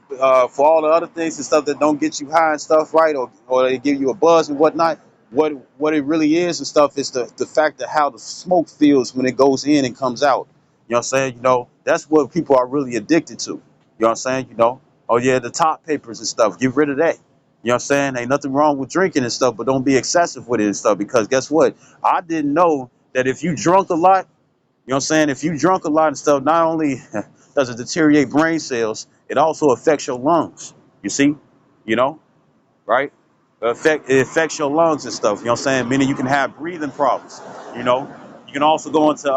for all the other things and stuff that don't get you high and stuff, right? Or they give you a buzz and whatnot. What it really is and stuff is the fact that how the smoke feels when it goes in and comes out. You know what I'm saying? That's what people are really addicted to. You know what I'm saying? Oh yeah, the top papers and stuff. Get rid of that. You know what I'm saying? Ain't nothing wrong with drinking and stuff, but don't be excessive with it and stuff. Because guess what? I didn't know that if you drunk a lot, you know what I'm saying? If you drunk a lot and stuff, not only does it deteriorate brain cells, it also affects your lungs. You see? You know, right? It affects your lungs and stuff. You know what I'm saying? Meaning you can have breathing problems. You know, you can also go into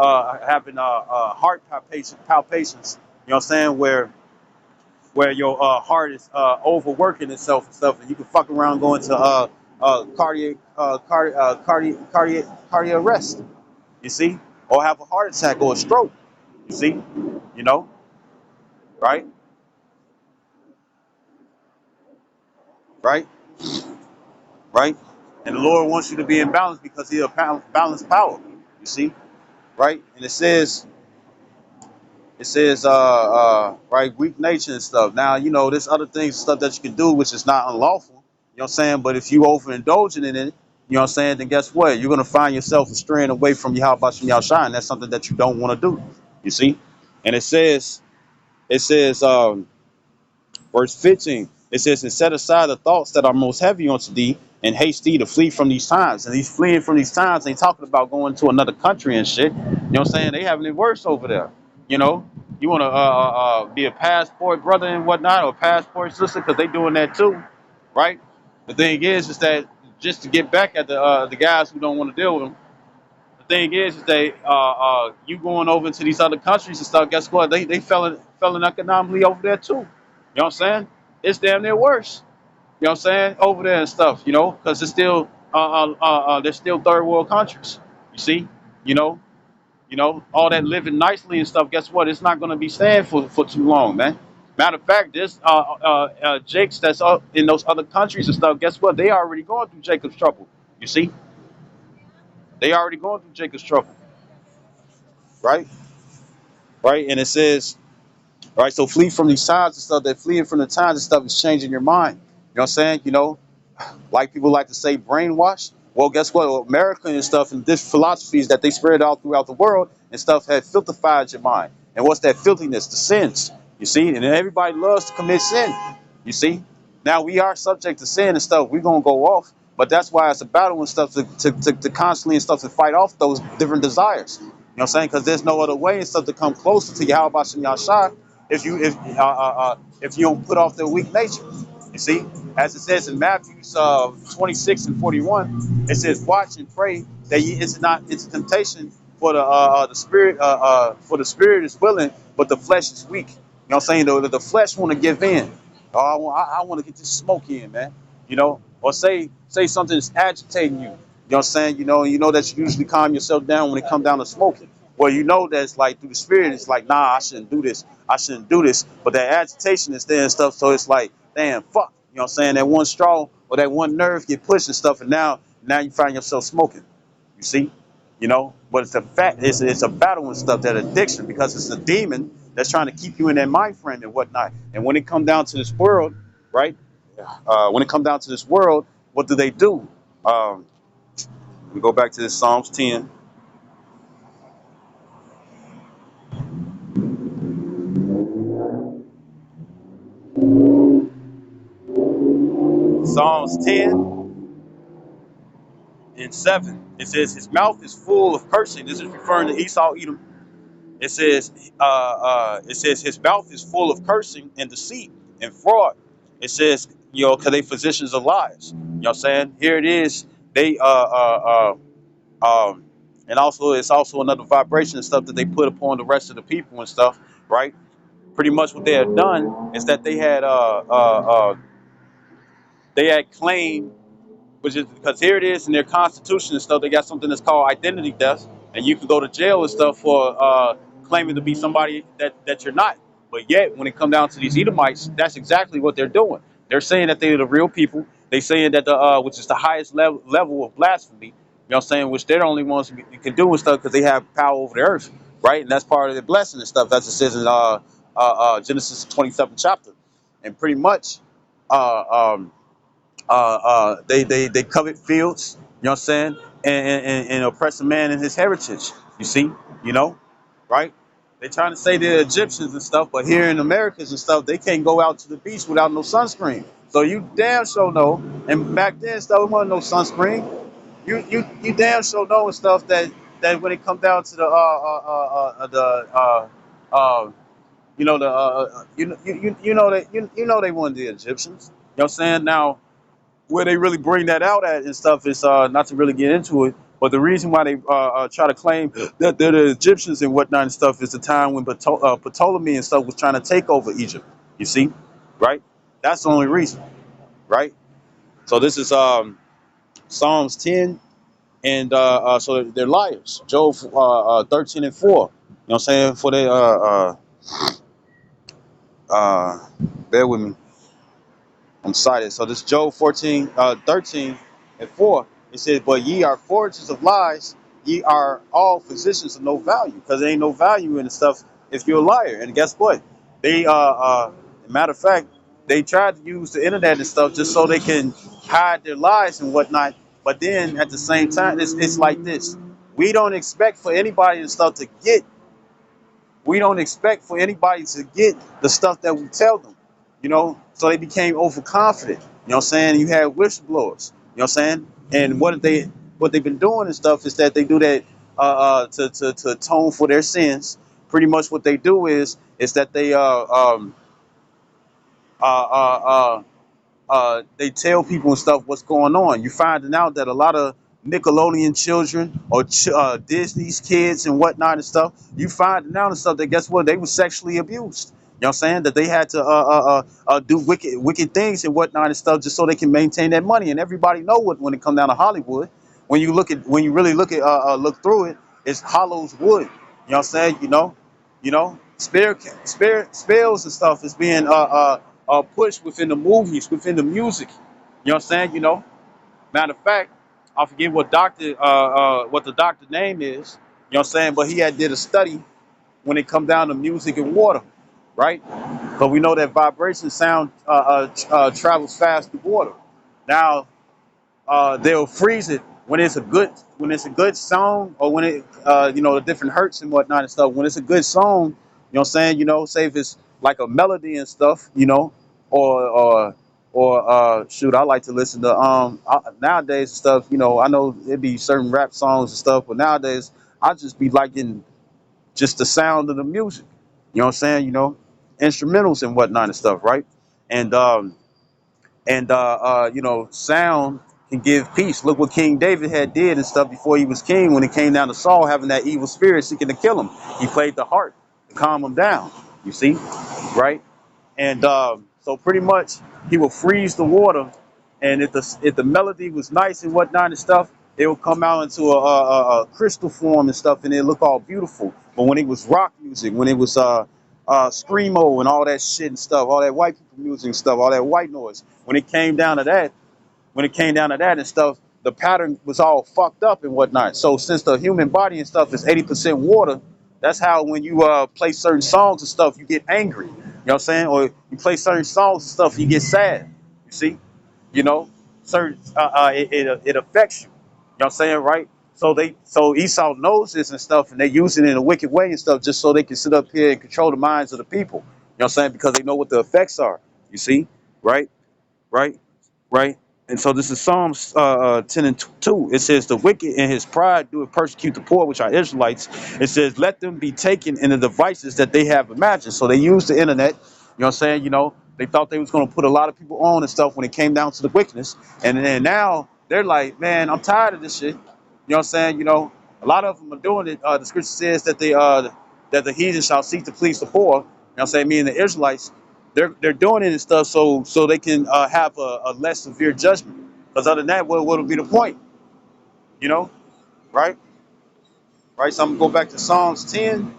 having heart palpitations. You know what I'm saying? Where your heart is overworking itself and stuff, and you can fuck around going to cardiac arrest. You see, or have a heart attack or a stroke. You see, you know, right, right, right, and the Lord wants you to be in balance because He's a balanced power. You see, right, and it says, right, weak nature and stuff. Now, there's other things, stuff that you can do, which is not unlawful. You know what I'm saying? But if you overindulging in it, you know what I'm saying, then guess what? You're gonna find yourself straying away from Yahweh Shem Yahshai, and that's something that you don't want to do. You see, and it says, verse 15, it says, and set aside the thoughts that are most heavy unto thee, and haste thee to flee from these times. And these fleeing from these times ain't talking about going to another country and shit. You know what I'm saying? They having it worse over there. You know, you want to be a passport brother and whatnot, or passport sister, because they doing that too, right? The thing is that just to get back at the guys who don't want to deal with them, the thing is that you going over to these other countries and stuff. Guess what? They failing economically over there too. You know what I'm saying? It's damn near worse. You know what I'm saying? Over there and stuff. Because it's still they're still third world countries. You see? You know, all that living nicely and stuff. Guess what? It's not going to be staying for too long, man. Matter of fact, this Jakes that's up in those other countries and stuff. Guess what? They already going through Jacob's trouble. You see? They already going through Jacob's trouble, right? Right? And it says, right, so flee from these times and stuff. That fleeing from the times and stuff is changing your mind. You know what I'm saying? Like people like to say, brainwash. Well, guess what? America and stuff and this philosophies that they spread out throughout the world and stuff had filtrified your mind. And what's that filthiness? The sins. You see, and everybody loves to commit sin. You see, now we are subject to sin and stuff. We're gonna go off, but that's why it's a battle and stuff to constantly and stuff to fight off those different desires. You know what I'm saying? Because there's no other way and stuff to come closer to Yahweh Shem Yahshai if you don't put off their weak nature. You see, as it says in Matthew 26 and 41, it says, "Watch and pray that it's a temptation for the spirit for the spirit is willing, but the flesh is weak." You know what I'm saying? The flesh want to give in. Oh, I want to get this smoke in, man. You know, or say something that's agitating you. You know what I'm saying? You know that you usually calm yourself down when it comes down to smoking. Well, you know that it's like through the spirit, it's like, nah, I shouldn't do this. I shouldn't do this. But that agitation is there and stuff. So it's like, damn, fuck. You know what I'm saying? That one straw or that one nerve get pushed and stuff. And now you find yourself smoking. You see? But it's a fact. It's a battle and stuff, that addiction, because it's a demon that's trying to keep you in that mind frame and whatnot. And when it come down to this world, right? When it come down to this world, what do they do? We go back to this Psalms 10. Psalms 10:7. It says, his mouth is full of cursing. This is referring to Esau, Edom. It says his mouth is full of cursing and deceit and fraud. It says, because they physicians of lies. You know what I'm saying? Here it is. They and also it's also another vibration and stuff that they put upon the rest of the people and stuff, right? Pretty much what they had done is that they had claimed, which is because here it is in their constitution and stuff. They got something that's called identity theft, and you can go to jail and stuff for claiming to be somebody that you're not. But yet, when it comes down to these Edomites, that's exactly what they're doing. They're saying that they're the real people. They saying that which is the highest level of blasphemy. You know what I'm saying? Which they're the only ones who can do and stuff because they have power over the earth, right? And that's part of their blessing and stuff, as it says in Genesis 27th chapter. And pretty much, they covet fields, you know what I'm saying, and oppress a man in his heritage. You see, you know, right? They trying to say they're Egyptians and stuff, but here in Americas and stuff, they can't go out to the beach without no sunscreen. So you damn sure know. And back then, stuff, it wasn't no sunscreen. You damn sure know and stuff that when it come down to you know they weren't the Egyptians. You know what I'm saying? Now, where they really bring that out at and stuff is not to really get into it, but the reason why they try to claim that they're the Egyptians and whatnot and stuff is the time when Ptolemy and stuff was trying to take over Egypt. You see, right? That's the only reason, right? So this is Psalms 10, and so they're liars. Job 13 and 4. You know what I'm saying? For they bear with me. I'm cited. So this Job 13 and 4, it says, but ye are forgers of lies, ye are all physicians of no value, because there ain't no value in the stuff if you're a liar. And guess what? They matter of fact, they tried to use the internet and stuff just so they can hide their lies and whatnot. But then at the same time, it's like this. We don't expect for anybody and stuff to get we don't expect for anybody to get the stuff that we tell them, so they became overconfident. You know what I'm saying? You have whistleblowers, you know what I'm saying? And what they've been doing and stuff is that they do that to atone for their sins. Pretty much what they do is that they tell people and stuff what's going on. You finding out that a lot of Nickelodeon children or Disney's kids and whatnot and stuff, you finding out and stuff that guess what? They were sexually abused. You know what I'm saying? That they had to do wicked things and whatnot and stuff just so they can maintain that money. And everybody know what when it come down to Hollywood. When you really look through it, it's Hollow's wood. You know what I'm saying? Spirit spells and stuff is being pushed within the movies, within the music. You know what I'm saying? Matter of fact, I forget what the doctor name is. You know what I'm saying? But he had did a study when it come down to music and water, right? Because we know that vibration sound travels fast through water. Now they'll freeze it when it's a good song, or when it the different hurts and whatnot and stuff, when it's a good song, what I'm saying, say if it's like a melody and stuff, or shoot, I like to listen to nowadays and stuff, I know it be certain rap songs and stuff, but nowadays I just be liking just the sound of the music, what I'm saying, instrumentals and whatnot and stuff, right? And sound can give peace. Look what King David had did and stuff before he was king. When it came down to Saul having that evil spirit seeking to kill him, he played the harp to calm him down. You see, right? And so pretty much he will freeze the water, and if the melody was nice and whatnot and stuff, it would come out into a crystal form and stuff, and it look all beautiful. But when it was rock music, when it was screamo and all that shit and stuff, all that white people music and stuff, all that white noise, when it came down to that and stuff, the pattern was all fucked up and whatnot. So since the human body and stuff is 80% water, that's how when you play certain songs and stuff, you get angry. You know what I'm saying? Or you play certain songs and stuff, you get sad. You see? You know, certain it affects you. You know what I'm saying, right? So Esau knows this and stuff, and they use it in a wicked way and stuff, just so they can sit up here and control the minds of the people. You know what I'm saying? Because they know what the effects are. You see, right? Right? Right? And so this is Psalms 10 and 2. It says, the wicked in his pride do persecute the poor, which are Israelites. It says, let them be taken in the devices that they have imagined. So they use the internet. You know what I'm saying? They thought they was going to put a lot of people on and stuff when it came down to the wickedness. And then now they're like, man, I'm tired of this shit. You know what I'm saying? A lot of them are doing it. The scripture says that the heathen shall seek to please the poor. You know what I'm saying? Meaning the Israelites. They're doing it and stuff so they can have a less severe judgment. Because other than that, what will be the point? You know, right? Right. So I'm gonna go back to Psalms 10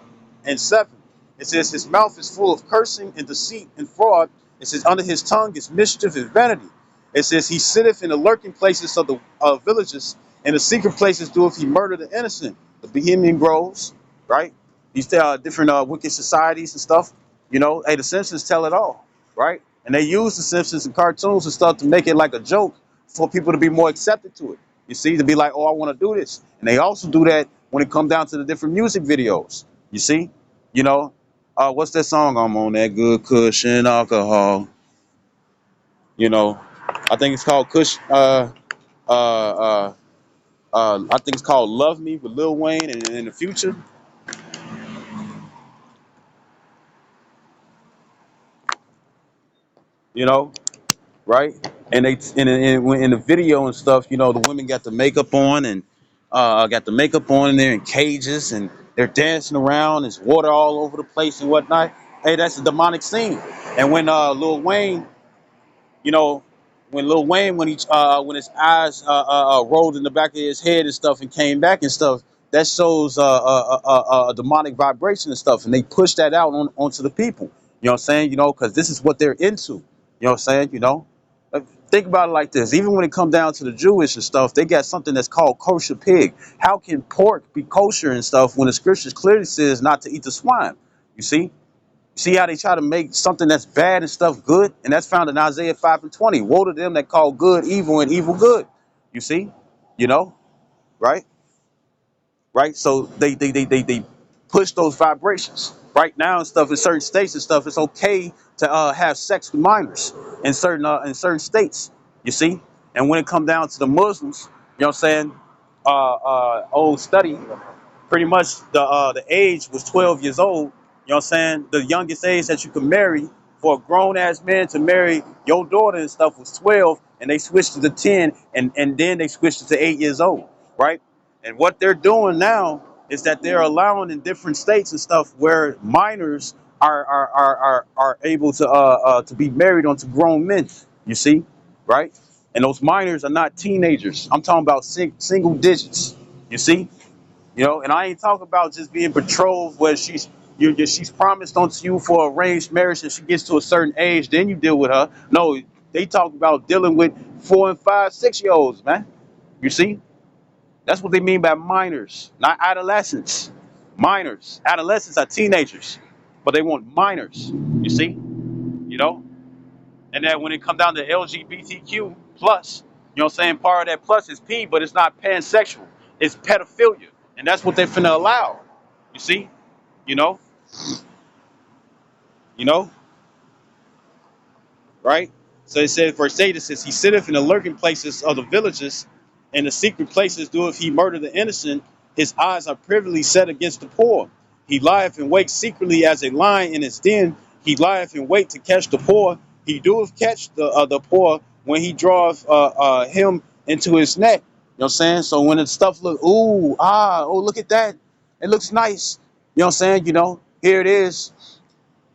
and 7. It says his mouth is full of cursing and deceit and fraud. It says under his tongue is mischief and vanity. It says he sitteth in the lurking places of the villages, and the secret places doeth he murder the innocent. The Bohemian groves, right? These different wicked societies and stuff. Hey, the Simpsons tell it all, right? And they use the Simpsons and cartoons and stuff to make it like a joke for people to be more accepted to it. You see, to be like, oh, I want to do this. And they also do that when it comes down to the different music videos. You see, you know, what's that song I'm on? That good cushion alcohol. You know, I think it's called Kush. I think it's called Love Me with Lil Wayne and in the future. You know, right? And they in the video and stuff, the women got the makeup on and got the makeup on and they're in cages and they're dancing around. There's water all over the place and whatnot. Hey, that's a demonic scene. And when Lil Wayne, you know, when his eyes rolled in the back of his head and stuff and came back and stuff, that shows a demonic vibration and stuff, and they push that out onto the people. You know what I'm saying? Because this is what they're into. You know what I'm saying? Think about it like this. Even when it comes down to the Jewish and stuff, they got something that's called kosher pig. How can pork be kosher and stuff when the scriptures clearly says not to eat the swine? You see? See how they try to make something that's bad and stuff good? And that's found in Isaiah 5 and 20. Woe to them that call good evil and evil good. You see? You know? Right? Right? So they push those vibrations. Right now and stuff in certain states and stuff, it's okay to have sex with minors in certain states. You see? And when it comes down to the Muslims, you know what I'm saying? Old study, pretty much the age was 12 years old. You know what I'm saying? The youngest age that you could marry for a grown ass man to marry your daughter and stuff was 12, and they switched it to 10, and then they switched it to 8 years old, right? And what they're doing now is that they're allowing in different states and stuff where minors are able to be married onto grown men. You see, right? And those minors are not teenagers. I'm talking about single digits. You see, and I ain't talking about just being betrothed where she's promised onto you for arranged marriage and she gets to a certain age, then you deal with her. No, they talk about dealing with 4 and 5, 6 year olds, man. You see, that's what they mean by minors, not adolescents. Minors, adolescents are teenagers, but they want minors. You see, and then when it comes down to LGBTQ plus. You know what I'm saying? Part of that plus is P, but it's not pansexual. It's pedophilia. And that's what they're finna allow. You see? You know? You know? Right? So it says, verse 8, it says, he sitteth in the lurking places of the villages, and the secret places doeth he murder the innocent. His eyes are privily set against the poor. He lieth and wakes secretly as a lion in his den. He lieth in wait to catch the poor. He doeth catch the poor when he draweth him into his net. You know what I'm saying? So when the stuff look, oh, look at that. It looks nice. You know what I'm saying? You know, here it is.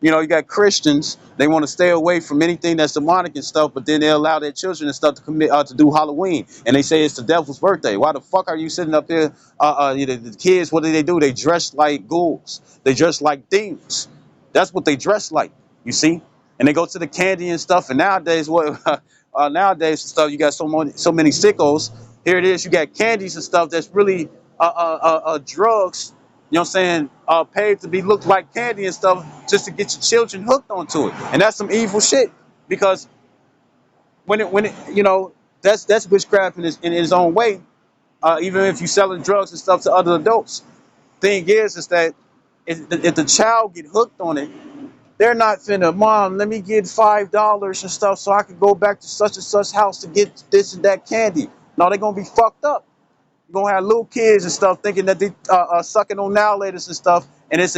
You know, you got Christians. They want to stay away from anything that's demonic and stuff, but then they allow their children and stuff to commit to do Halloween, and they say it's the devil's birthday. Why the fuck are you sitting up there? You know, the kids, what do? They dress like ghouls. They dress like demons. That's what they dress like. You see, and they go to the candy and stuff. And nowadays, nowadays and stuff, you got so many sickos. Here it is. You got candies and stuff that's really drugs, you know what I'm saying, paid to be looked like candy and stuff just to get your children hooked onto it. And that's some evil shit. Because when it you know, that's witchcraft in his own way. Even if you selling drugs and stuff to other adults. Thing is that if the child get hooked on it, they're not finna, mom, let me get $5 and stuff so I can go back to such and such house to get this and that candy. No, they're gonna be fucked up. You're gonna have little kids and stuff thinking that they sucking on now laters and stuff, and it's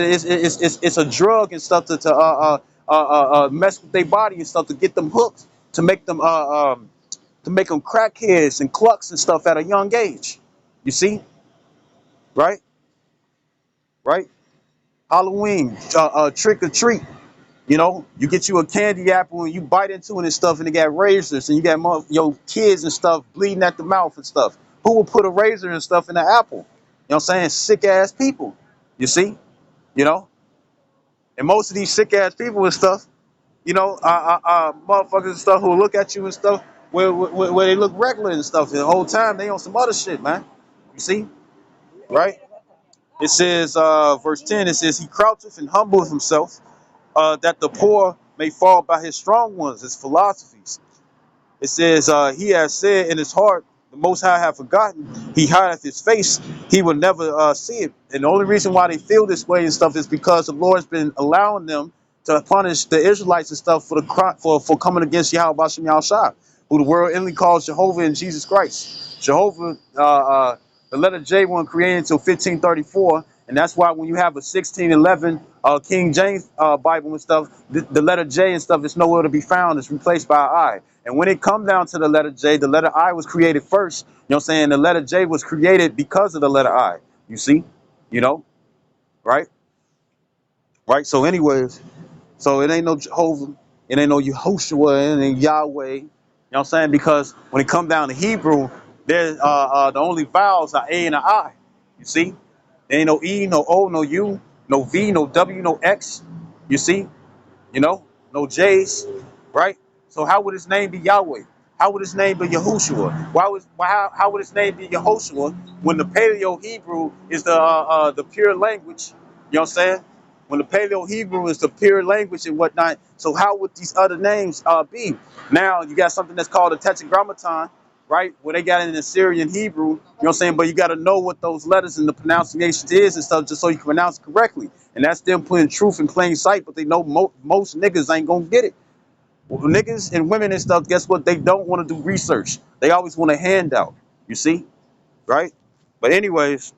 a drug and stuff to mess with their body and stuff to get them hooked, to make them crackheads and clucks and stuff at a young age. You see, right? Right? Halloween, trick or treat. You know, you get you a candy apple and you bite into it and stuff, and it got razors, and you got your kids and stuff bleeding at the mouth and stuff. Who will put a razor and stuff in the apple? You know what I'm saying? Sick ass people. You see? You know? And most of these sick ass people and stuff, you know, motherfuckers and stuff who will look at you and stuff where they look regular and stuff. And the whole time they on some other shit, man. You see? Right? It says, verse 10, it says, he croucheth and humbleth himself, that the poor may fall by his strong ones, his philosophies. It says, he has said in his heart, the Most High have forgotten. He hideth his face. He will never see it. And the only reason why they feel this way and stuff is because the Lord's been allowing them to punish the Israelites and stuff for coming against Yahweh Bashem Yahushua, who the world inly calls Jehovah and Jesus Christ. Jehovah, the letter J wasn't created until 1534, and that's why when you have a 1611 King James Bible and stuff, the letter J and stuff is nowhere to be found. It's replaced by I. And when it comes down to the letter J, the letter I was created first. You know what I'm saying? The letter J was created because of the letter I. You see? You know? Right? Right? So anyways, so it ain't no Jehovah. It ain't no Yehoshua. It ain't Yahweh. You know what I'm saying? Because when it comes down to Hebrew, there's the only vowels are A and an I. You see? There ain't no E, no O, no U, no V, no W, no X. You see? You know? No J's. Right? So how would his name be Yahweh? How would his name be Yahushua? How would his name be Yehoshua when the Paleo Hebrew is the pure language? You know what I'm saying? When the Paleo Hebrew is the pure language and whatnot, so how would these other names be? Now you got something that's called a Tetragrammaton, right? Where they got it in Assyrian Hebrew, you know what I'm saying? But you got to know what those letters and the pronunciations is and stuff just so you can pronounce it correctly. And that's them putting truth in plain sight, but they know most niggas ain't gonna get it. Well, niggas and women and stuff, guess what? They don't want to do research. They always want a handout. You see? Right? But anyways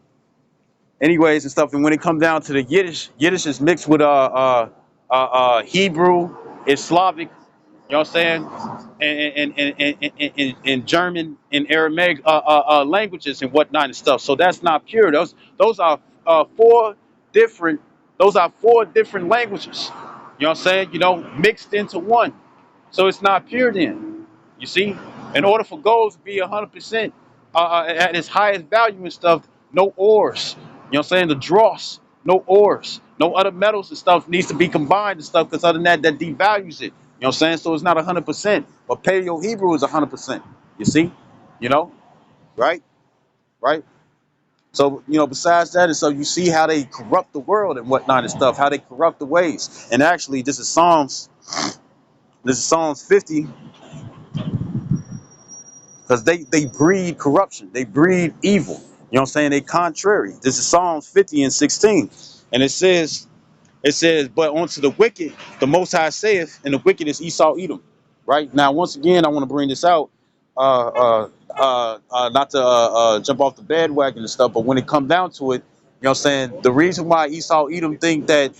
and stuff, and when it comes down to the Yiddish is mixed with Hebrew, it's Slavic, you know what I'm saying? And German and Aramaic languages and whatnot and stuff. So that's not pure. Those are four different languages. You know what I'm saying? You know, mixed into one. So it's not pure then. You see? In order for gold to be 100% at its highest value and stuff, no ores. You know what I'm saying? The dross, no ores. No other metals and stuff needs to be combined and stuff, because other than that devalues it. You know what I'm saying? So it's not 100%. But Paleo Hebrew is 100%. You see? You know? Right? Right? So, you know, besides that, and so you see how they corrupt the world and whatnot and stuff, how they corrupt the ways. And actually, this is Psalms 50. because they breed corruption, they breed evil. You know what I'm saying? They contrary. This is Psalms 50 and 16, and it says, but unto the wicked, the Most High saith, and the wicked is Esau Edom. Right now, once again, I want to bring this out, not to jump off the bandwagon and stuff, but when it comes down to it, you know what I'm saying? The reason why Esau Edom think that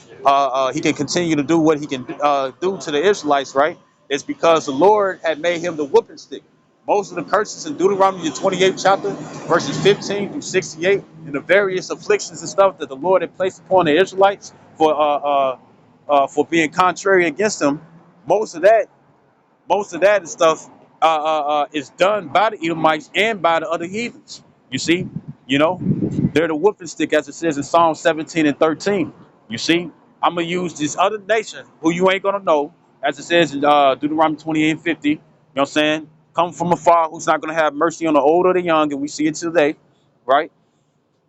he can continue to do what he can do to the Israelites, right, is because the Lord had made him the whooping stick. Most of the curses in Deuteronomy, the 28th chapter, verses 15 through 68, and the various afflictions and stuff that the Lord had placed upon the Israelites for being contrary against him, most of that and stuff is done by the Edomites and by the other heathens. You see, you know, they're the whooping stick, as it says in Psalm 17 and 13. You see, I'm gonna use this other nation who you ain't gonna know, as it says in Deuteronomy 28 and 50. You know what I'm saying? Come from afar, who's not gonna have mercy on the old or the young, and we see it today, right?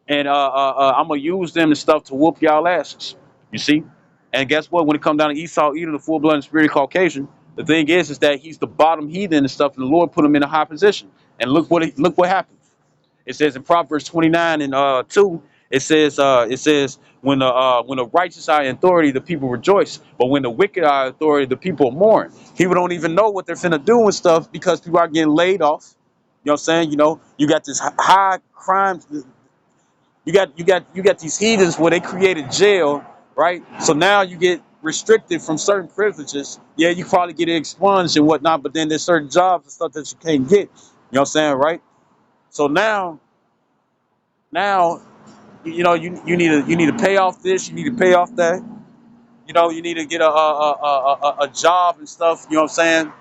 And I'm gonna use them and stuff to whoop y'all asses. You see? And guess what? When it comes down to Esau, either the full-blooded spirit Caucasian, the thing is that he's the bottom heathen and stuff, and the Lord put him in a high position. And look what happened. It says in Proverbs 29 and 2, it says when the righteous are in authority, the people rejoice, but when the wicked are in authority, the people mourn. People don't even know what they're finna do and stuff because people are getting laid off. You know what I'm saying? You know, you got this high crime. You got these heathens where they created jail, right? So now you get restricted from certain privileges. Yeah, you probably get expunged and whatnot, but then there's certain jobs and stuff that you can't get. You know what I'm saying, right? So now, you need to pay off this, you need to pay off that. You know, you need to get a job and stuff. You know what I'm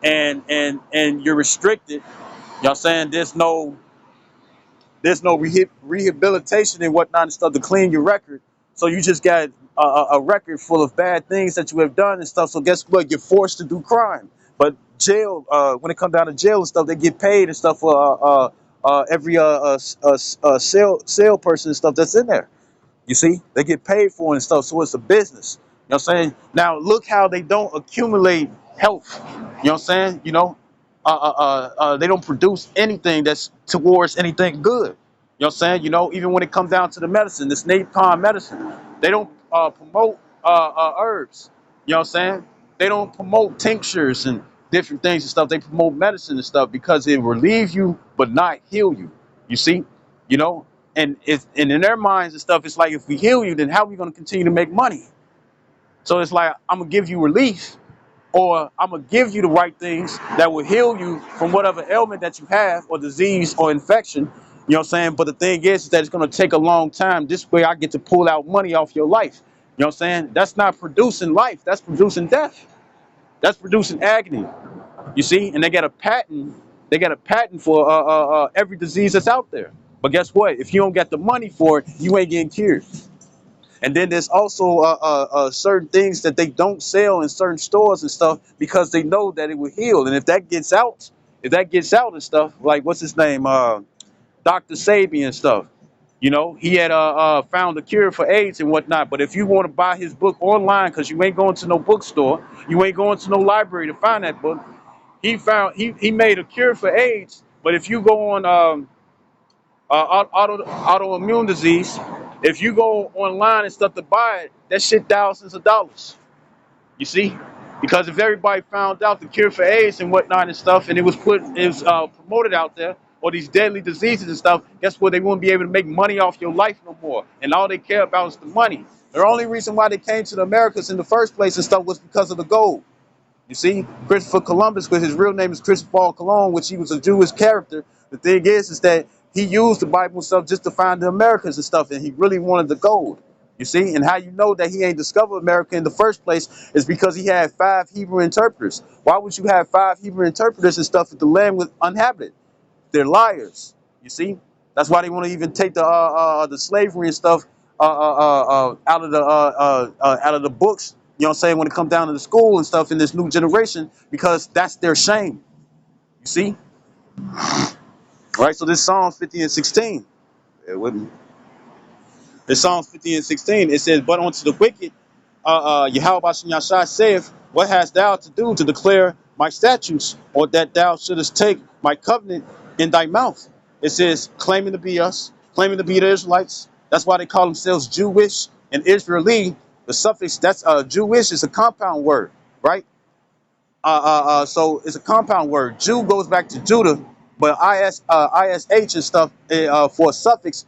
saying? And you're restricted. You know what I'm saying? There's no rehabilitation and whatnot and stuff to clean your record. So you just got a record full of bad things that you have done and stuff. So guess what? You're forced to do crime. But jail, when it comes down to jail and stuff, they get paid and stuff for every sale person and stuff that's in there. You see, they get paid for it and stuff, so it's a business. You know what I'm saying? Now look how they don't accumulate health. You know what I'm saying? They don't produce anything that's towards anything good. You know what I'm saying? You know, even when it comes down to the medicine, this napalm medicine, they don't promote herbs. You know what I'm saying? They don't promote tinctures and different things and stuff. They promote medicine and stuff because it relieves you but not heal you. You see? You know, and in their minds and stuff, it's like if we heal you, then how are we going to continue to make money? So it's like I'm gonna give you relief, or I'm gonna give you the right things that will heal you from whatever ailment that you have, or disease, or infection. You know what I'm saying? But the thing is that it's gonna take a long time. This way, I get to pull out money off your life. You know what I'm saying? That's not producing life. That's producing death. That's producing agony. You see, and they got a patent. They got a patent for every disease that's out there. But guess what? If you don't get the money for it, you ain't getting cured. And then there's also certain things that they don't sell in certain stores and stuff because they know that it will heal. And if that gets out and stuff, like what's his name, Dr. Sabi and stuff. You know, he had found a cure for AIDS and whatnot. But if you want to buy his book online, because you ain't going to no bookstore, you ain't going to no library to find that book, he made a cure for AIDS. But if you go on autoimmune disease, if you go online and stuff to buy it, that shit thousands of dollars. You see, because if everybody found out the cure for AIDS and whatnot and stuff, and it was promoted out there, or these deadly diseases and stuff, guess what? They wouldn't be able to make money off your life no more, and all they care about is the money. The only reason why they came to the Americas in the first place and stuff was because of the gold. You see, Christopher Columbus, because his real name is Christopher Cologne, which he was a Jewish character. The thing is that he used the Bible and stuff just to find the Americas and stuff, and he really wanted the gold. You see, and how you know that he ain't discovered America in the first place is because he had 5 Hebrew interpreters. Why would you have 5 Hebrew interpreters and stuff if the land was uninhabited? They're liars. You see, that's why they want to even take the slavery and stuff out of the books. You know what I'm saying? When it comes down to the school and stuff in this new generation, because that's their shame. You see, right? So this Psalms 50 and 16. Bear with me. This Psalms 50 and 16. It says, "But unto the wicked, Yahweh Bashem Yashai saith, what hast thou to do to declare my statutes, or that thou shouldest take my covenant in thy mouth. It says claiming to be us, claiming to be the Israelites. That's why they call themselves Jewish and Israeli. The suffix that's Jewish is a compound word, right? So it's a compound word. Jew goes back to Judah, but ish and stuff for a suffix